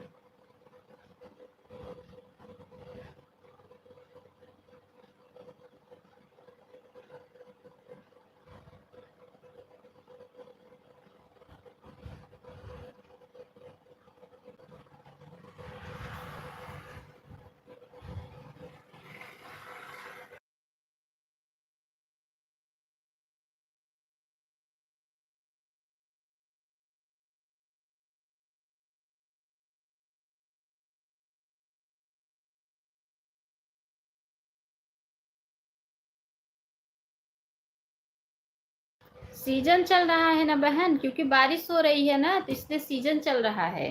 सीजन चल रहा है ना बहन, क्योंकि बारिश हो रही है ना, तो इसलिए सीजन चल रहा है।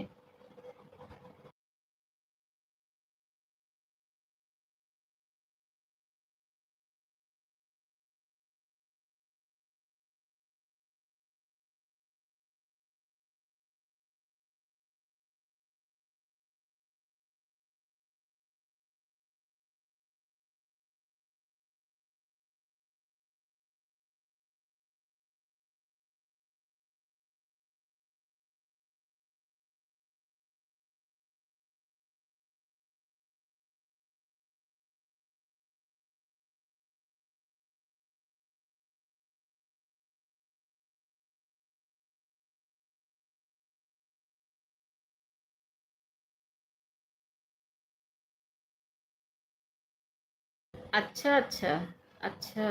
अच्छा अच्छा अच्छा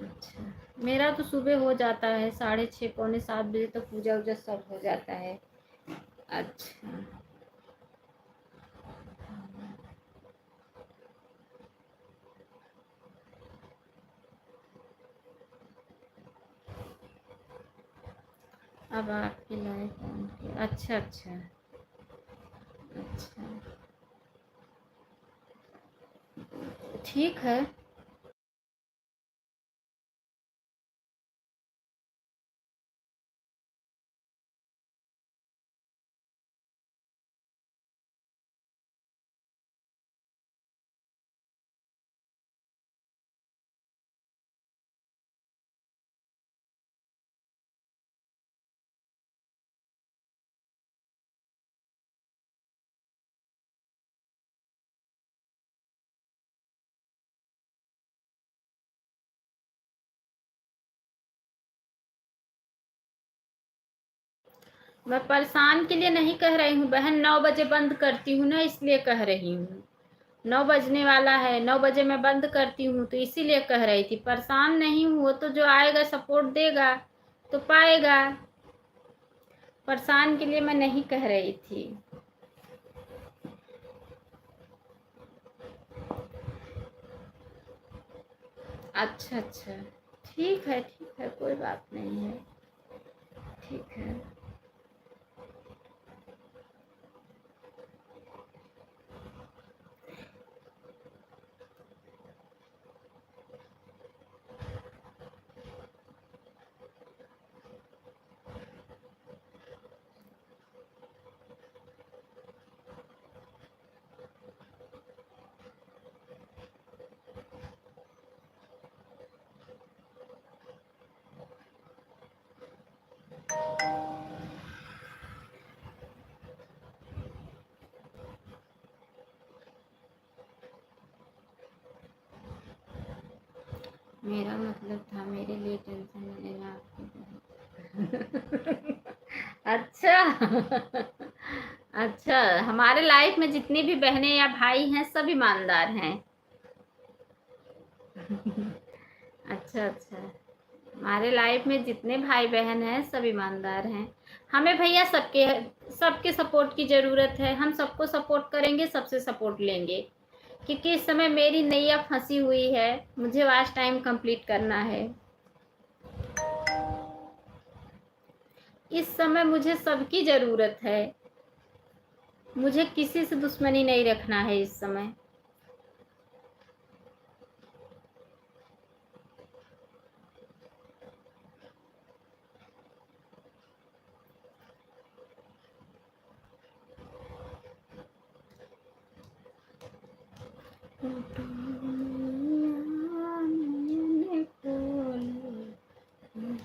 अच्छा, मेरा तो सुबह हो जाता है 6:30 पौने 7 बजे तक, पूजा वूजा सब हो जाता है। अच्छा, अब आपकी लाइफ ऑन की? अच्छा अच्छा अच्छा, ठीक है। मैं परेशान के लिए नहीं कह रही हूँ बहन, 9 बजे बंद करती हूँ ना, इसलिए कह रही हूँ। 9 बजने वाला है, 9 बजे मैं बंद करती हूँ, तो इसीलिए कह रही थी। परेशान नहीं हूँ, वो तो जो आएगा सपोर्ट देगा तो पाएगा। परेशान के लिए मैं नहीं कह रही थी। अच्छा अच्छा, ठीक है, कोई बात नहीं है, ठीक है। मेरा मतलब था मेरे लिए टेंशन मिलेगा आपकी। अच्छा। अच्छा, हमारे लाइफ में जितनी भी बहनें या भाई हैं सब ईमानदार हैं। अच्छा अच्छा, हमारे लाइफ में जितने भाई बहन हैं सब ईमानदार हैं। हमें भैया सबके सबके सपोर्ट की ज़रूरत है। हम सबको सपोर्ट करेंगे, सबसे सपोर्ट लेंगे, क्योंकि इस समय मेरी नैया फंसी हुई है। मुझे आज टाइम कंप्लीट करना है। इस समय मुझे सबकी ज़रूरत है। मुझे किसी से दुश्मनी नहीं रखना है इस समय।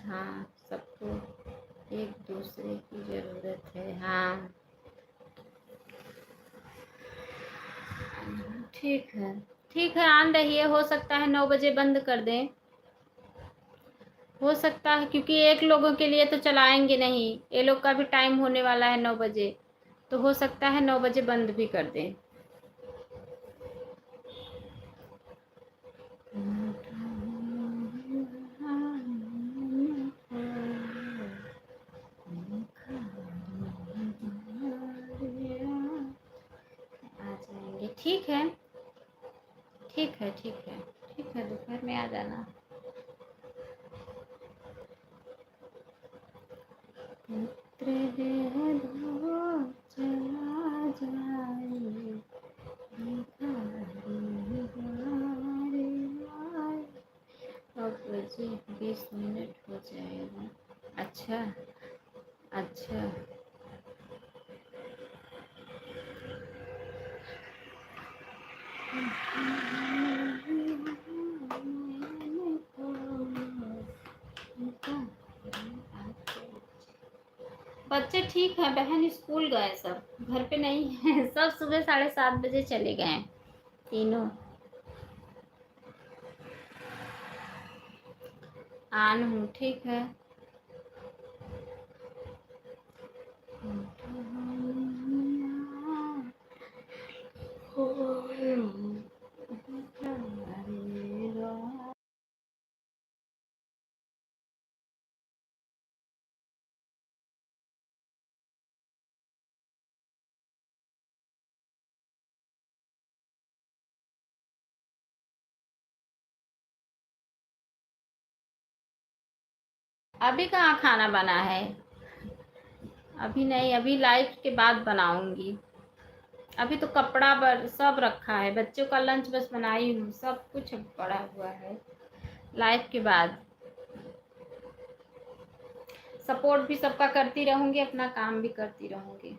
हाँ, सबको एक दूसरे की ज़रूरत है। हाँ ठीक है, ठीक है, आन रही है। हो सकता है 9 बजे बंद कर दें। हो सकता है, क्योंकि एक लोगों के लिए तो चलाएंगे नहीं। ये लोग का भी टाइम होने वाला है 9 बजे, तो हो सकता है 9 बजे बंद भी कर दें। आ जाएंगे, ठीक है, ठीक है, ठीक है, ठीक है, दोपहर में आ जाना। मित्र है धो चला जाए, अब बजे 20 मिनट हो जाएगा। अच्छा अच्छा, बच्चे ठीक है, बहन स्कूल गए, सब घर पे नहीं है। सब सुबह 7:30 बजे चले गए तीनों। आन हूँ, ठीक है। अभी कहाँ खाना बना है? अभी नहीं, अभी लाइव के बाद बनाऊंगी। अभी तो कपड़ा सब रखा है, बच्चों का लंच बस बनाई हूँ, सब कुछ पड़ा हुआ है। लाइव के बाद सपोर्ट भी सबका करती रहूंगी, अपना काम भी करती रहूंगी।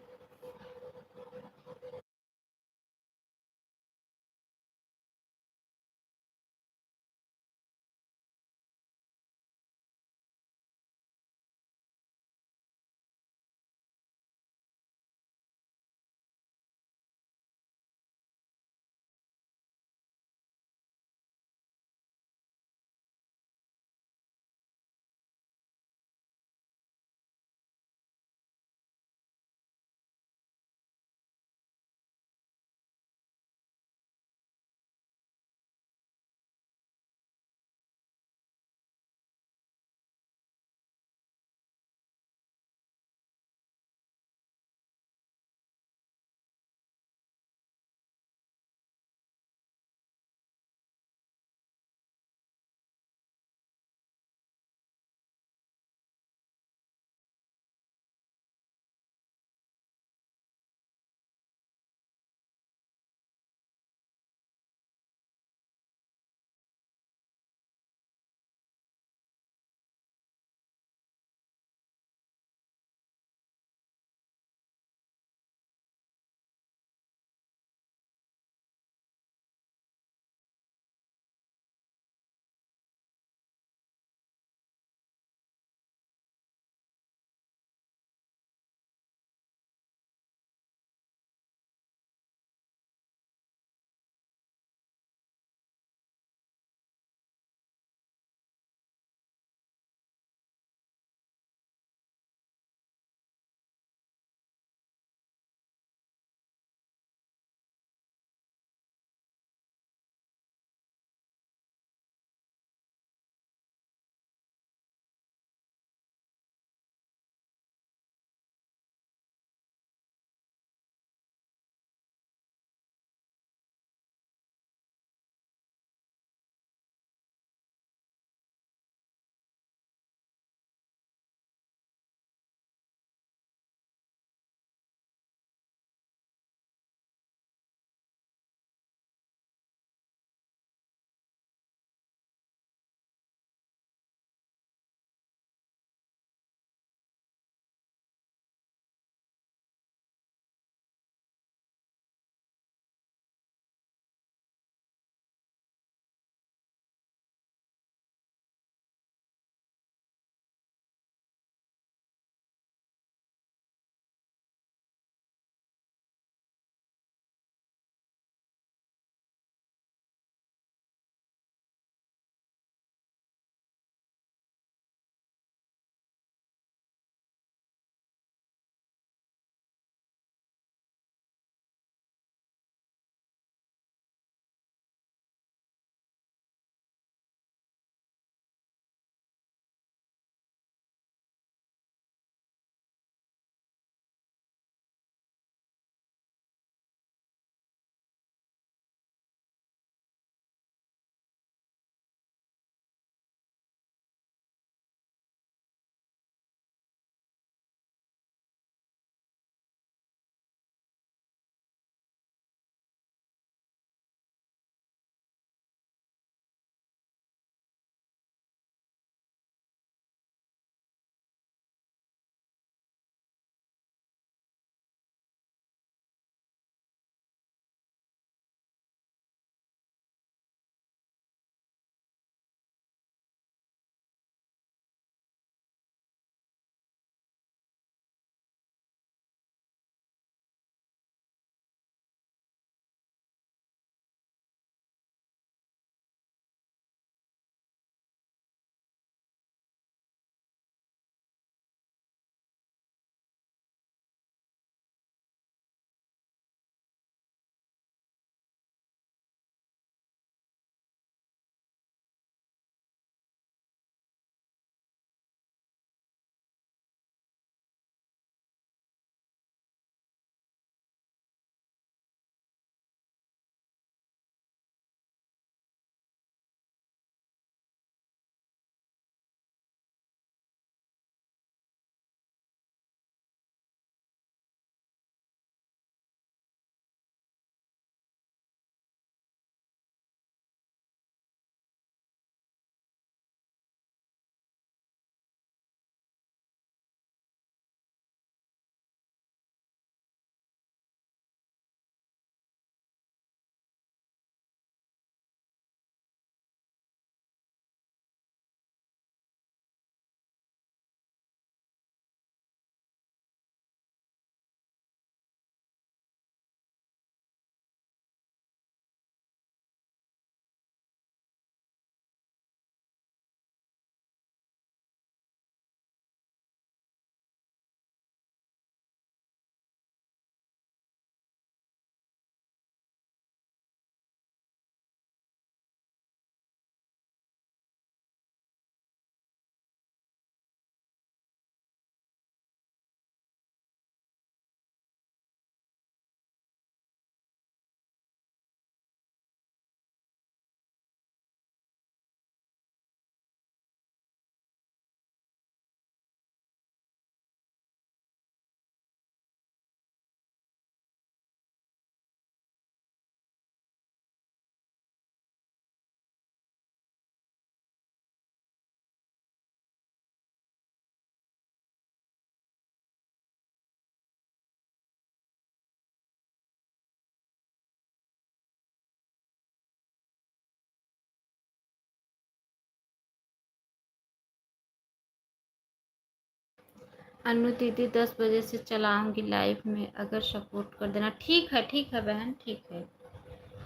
अनु दीदी 10 बजे से चलाऊंगी लाइव में, अगर सपोर्ट कर देना। ठीक है बहन,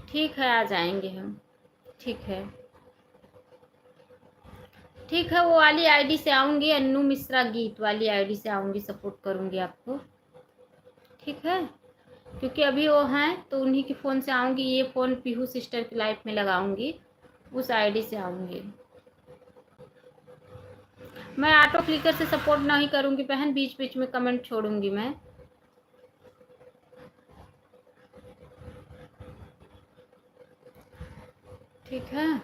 ठीक है, आ जाएंगे हम। ठीक है, ठीक है, वो वाली आईडी से आऊंगी, अन्नू मिश्रा गीत वाली आईडी से आऊंगी, सपोर्ट करूंगी आपको। ठीक है, क्योंकि अभी वो हैं तो उन्हीं के फ़ोन से आऊंगी। ये फ़ोन पीहू सिस्टर की लाइफ में लगाऊंगी, उस आईडी से आऊंगी। मैं ऑटो क्लिकर से सपोर्ट नहीं करूंगी बहन, बीच बीच में कमेंट छोड़ूंगी मैं। ठीक है,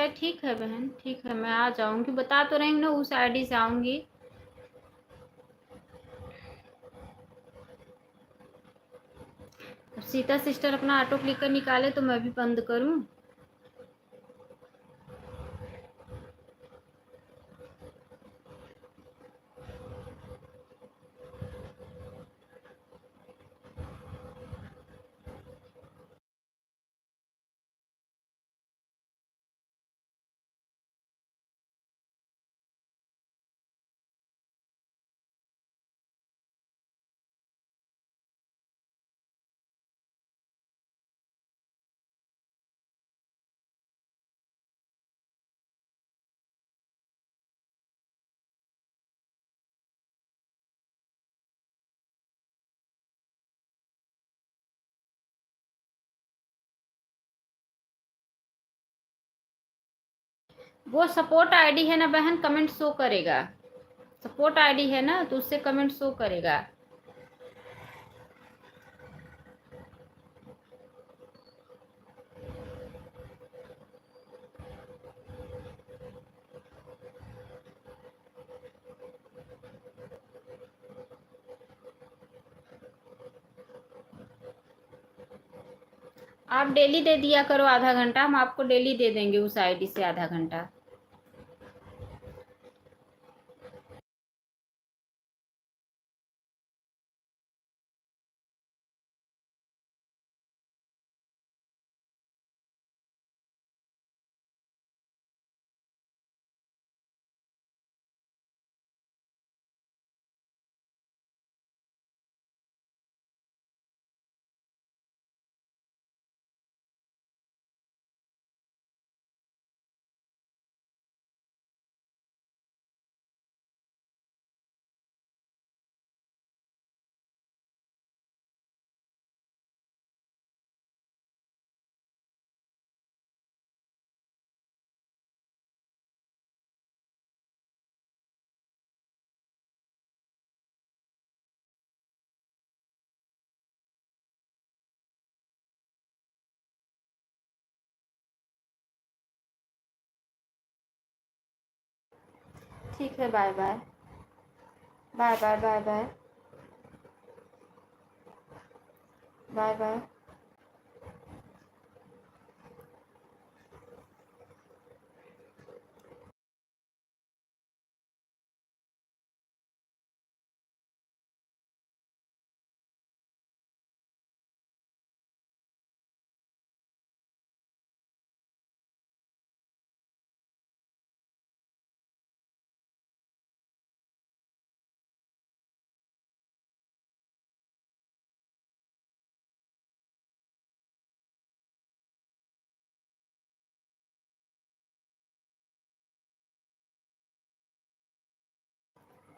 ठीक है बहन, ठीक है, मैं आ जाऊंगी, बता तो रही हूँ ना, उस आईडी से आऊंगी। सीता सिस्टर अपना ऑटो क्लिकर निकाले तो मैं भी बंद करूं। वो सपोर्ट आईडी है ना बहन, कमेंट शो करेगा। सपोर्ट आईडी है ना, तो उससे कमेंट शो करेगा। आप डेली दे दिया करो आधा घंटा, हम आपको डेली दे देंगे उस आईडी से आधा घंटा। ठीक है, bye bye, bye bye, bye bye, bye bye.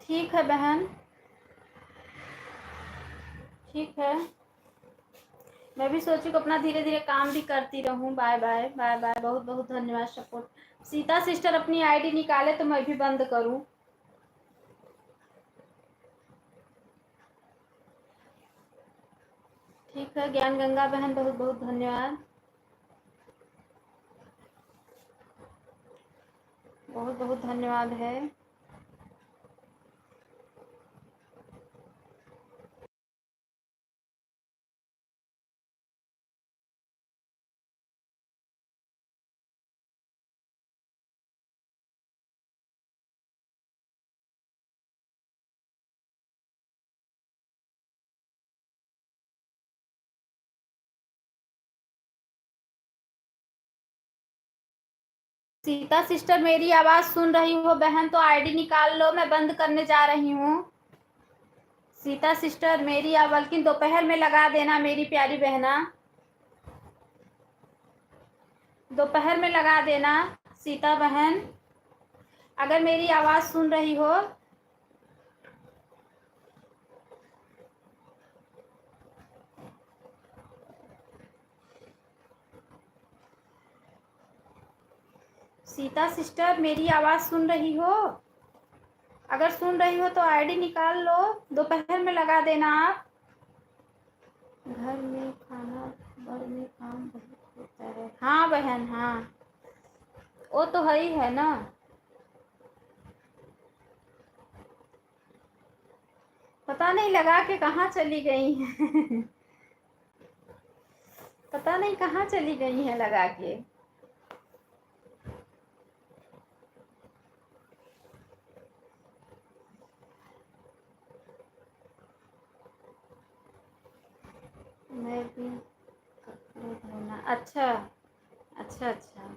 ठीक है बहन, ठीक है, मैं भी सोची को अपना धीरे धीरे काम भी करती रहूं। बाय बाय, बाय बाय, बहुत बहुत धन्यवाद सपोर्ट। सीता सिस्टर अपनी आईडी निकाले तो मैं भी बंद करूं। ठीक है, ज्ञान गंगा बहन, बहुत बहुत धन्यवाद, बहुत बहुत धन्यवाद है। सीता सिस्टर मेरी आवाज सुन रही हो बहन तो आईडी निकाल लो, मैं बंद करने जा रही हूँ। सीता सिस्टर मेरी आवाज बल्कि दोपहर में लगा देना मेरी प्यारी बहना, दोपहर में लगा देना सीता बहन अगर मेरी आवाज सुन रही हो। सीता सिस्टर मेरी आवाज सुन रही हो, अगर सुन रही हो तो आईडी निकाल लो, दोपहर में लगा देना आप। घर में खाना घर में काम बहुत होता है। हाँ बहन हाँ, वो तो है ही है ना। पता नहीं लगा के कहाँ चली गई है पता नहीं कहाँ चली गई है लगा के। मैं भी कपड़े धोना। अच्छा अच्छा अच्छा,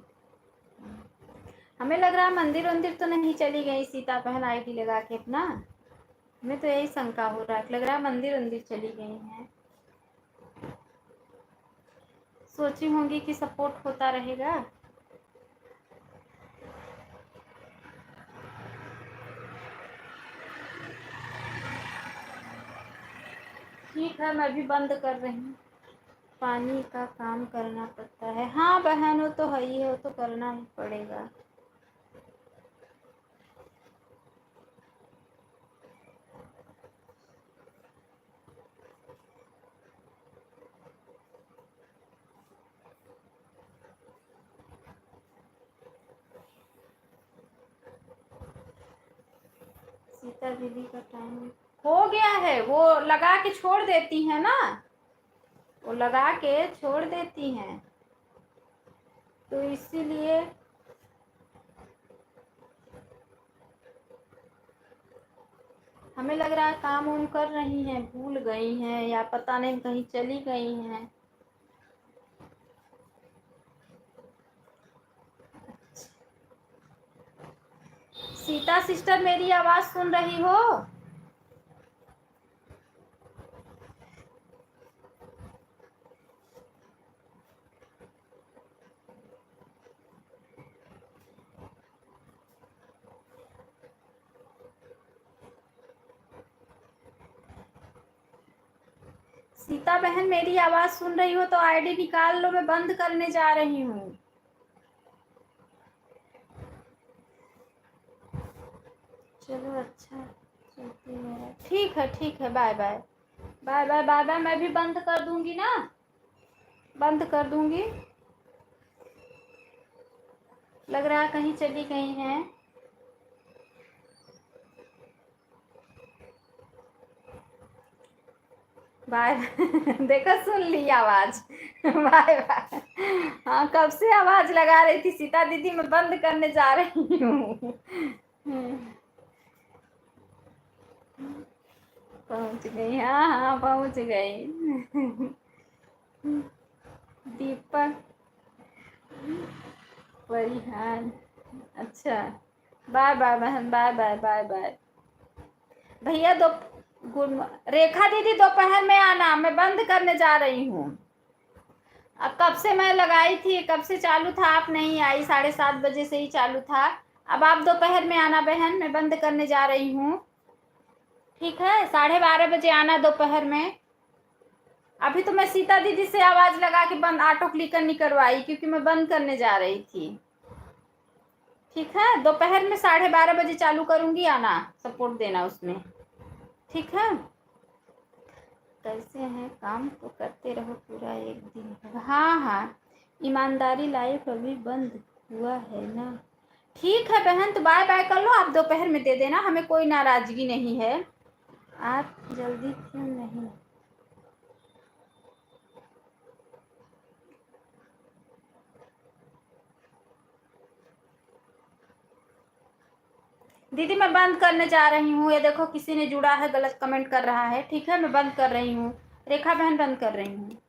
हमें लग रहा मंदिर वंदिर तो नहीं चली गई सीता बहन आईडी लगा के अपना, हमें तो यही शंका हो रहा है, लग रहा मंदिर वंदिर चली गई हैं। सोची होंगी कि सपोर्ट होता रहेगा। ठीक है मैं भी बंद कर रही हूँ, पानी का काम करना पड़ता है। हाँ बहन वो तो है ही है, वो तो करना ही पड़ेगा। सीता दीदी का टाइम हो गया है, वो लगा के छोड़ देती है ना, वो लगा के छोड़ देती हैं तो इसीलिए। हमें लग रहा है काम उम कर रही हैं, भूल गई हैं या पता नहीं कहीं चली गई हैं। सीता सिस्टर मेरी आवाज सुन रही हो? सीता बहन मेरी आवाज सुन रही हो तो आईडी निकाल लो, मैं बंद करने जा रही हूँ। चलो अच्छा चलती है, ठीक है bye bye bye bye bye bye. मैं भी बंद कर दूंगी ना, बंद कर दूंगी। लग रहा है कहीं चली गई हैं। बाय देखो सुन ली आवाज बाय बाय। हाँ कब से आवाज लगा रही थी सीता दीदी, मैं बंद करने जा रही हूँ। पहुंच गई, हाँ हाँ पहुंच गई। दीपक परिहान, अच्छा बाय बाय बहन बाय बाय बाय बाय। भैया दो गुड, रेखा दीदी दोपहर में आना, मैं बंद करने जा रही हूँ। अब कब से मैं लगाई थी, कब से चालू था, आप नहीं आई, 7:30 बजे से ही चालू था। अब आप दोपहर में आना बहन, मैं बंद करने जा रही हूँ। ठीक है 12:30 बजे आना दोपहर में। अभी तो मैं सीता दीदी से आवाज लगा के बंद ऑटो क्लिकर नहीं करवाई क्योंकि मैं बंद करने जा रही थी। ठीक है दोपहर में 12:30 बजे चालू करूंगी, आना सपोर्ट देना उसमें। ठीक है कैसे हैं, काम तो करते रहो पूरा एक दिन। हाँ हाँ ईमानदारी लाइफ अभी बंद हुआ है ना। ठीक है बहन तो बाय बाय कर लो, आप दोपहर में दे देना, हमें कोई नाराजगी नहीं है। आप जल्दी क्यों नहीं? दीदी मैं बंद करने जा रही हूँ, ये देखो किसी ने जुड़ा है गलत कमेंट कर रहा है। ठीक है मैं बंद कर रही हूँ, रेखा बहन बंद कर रही हूँ।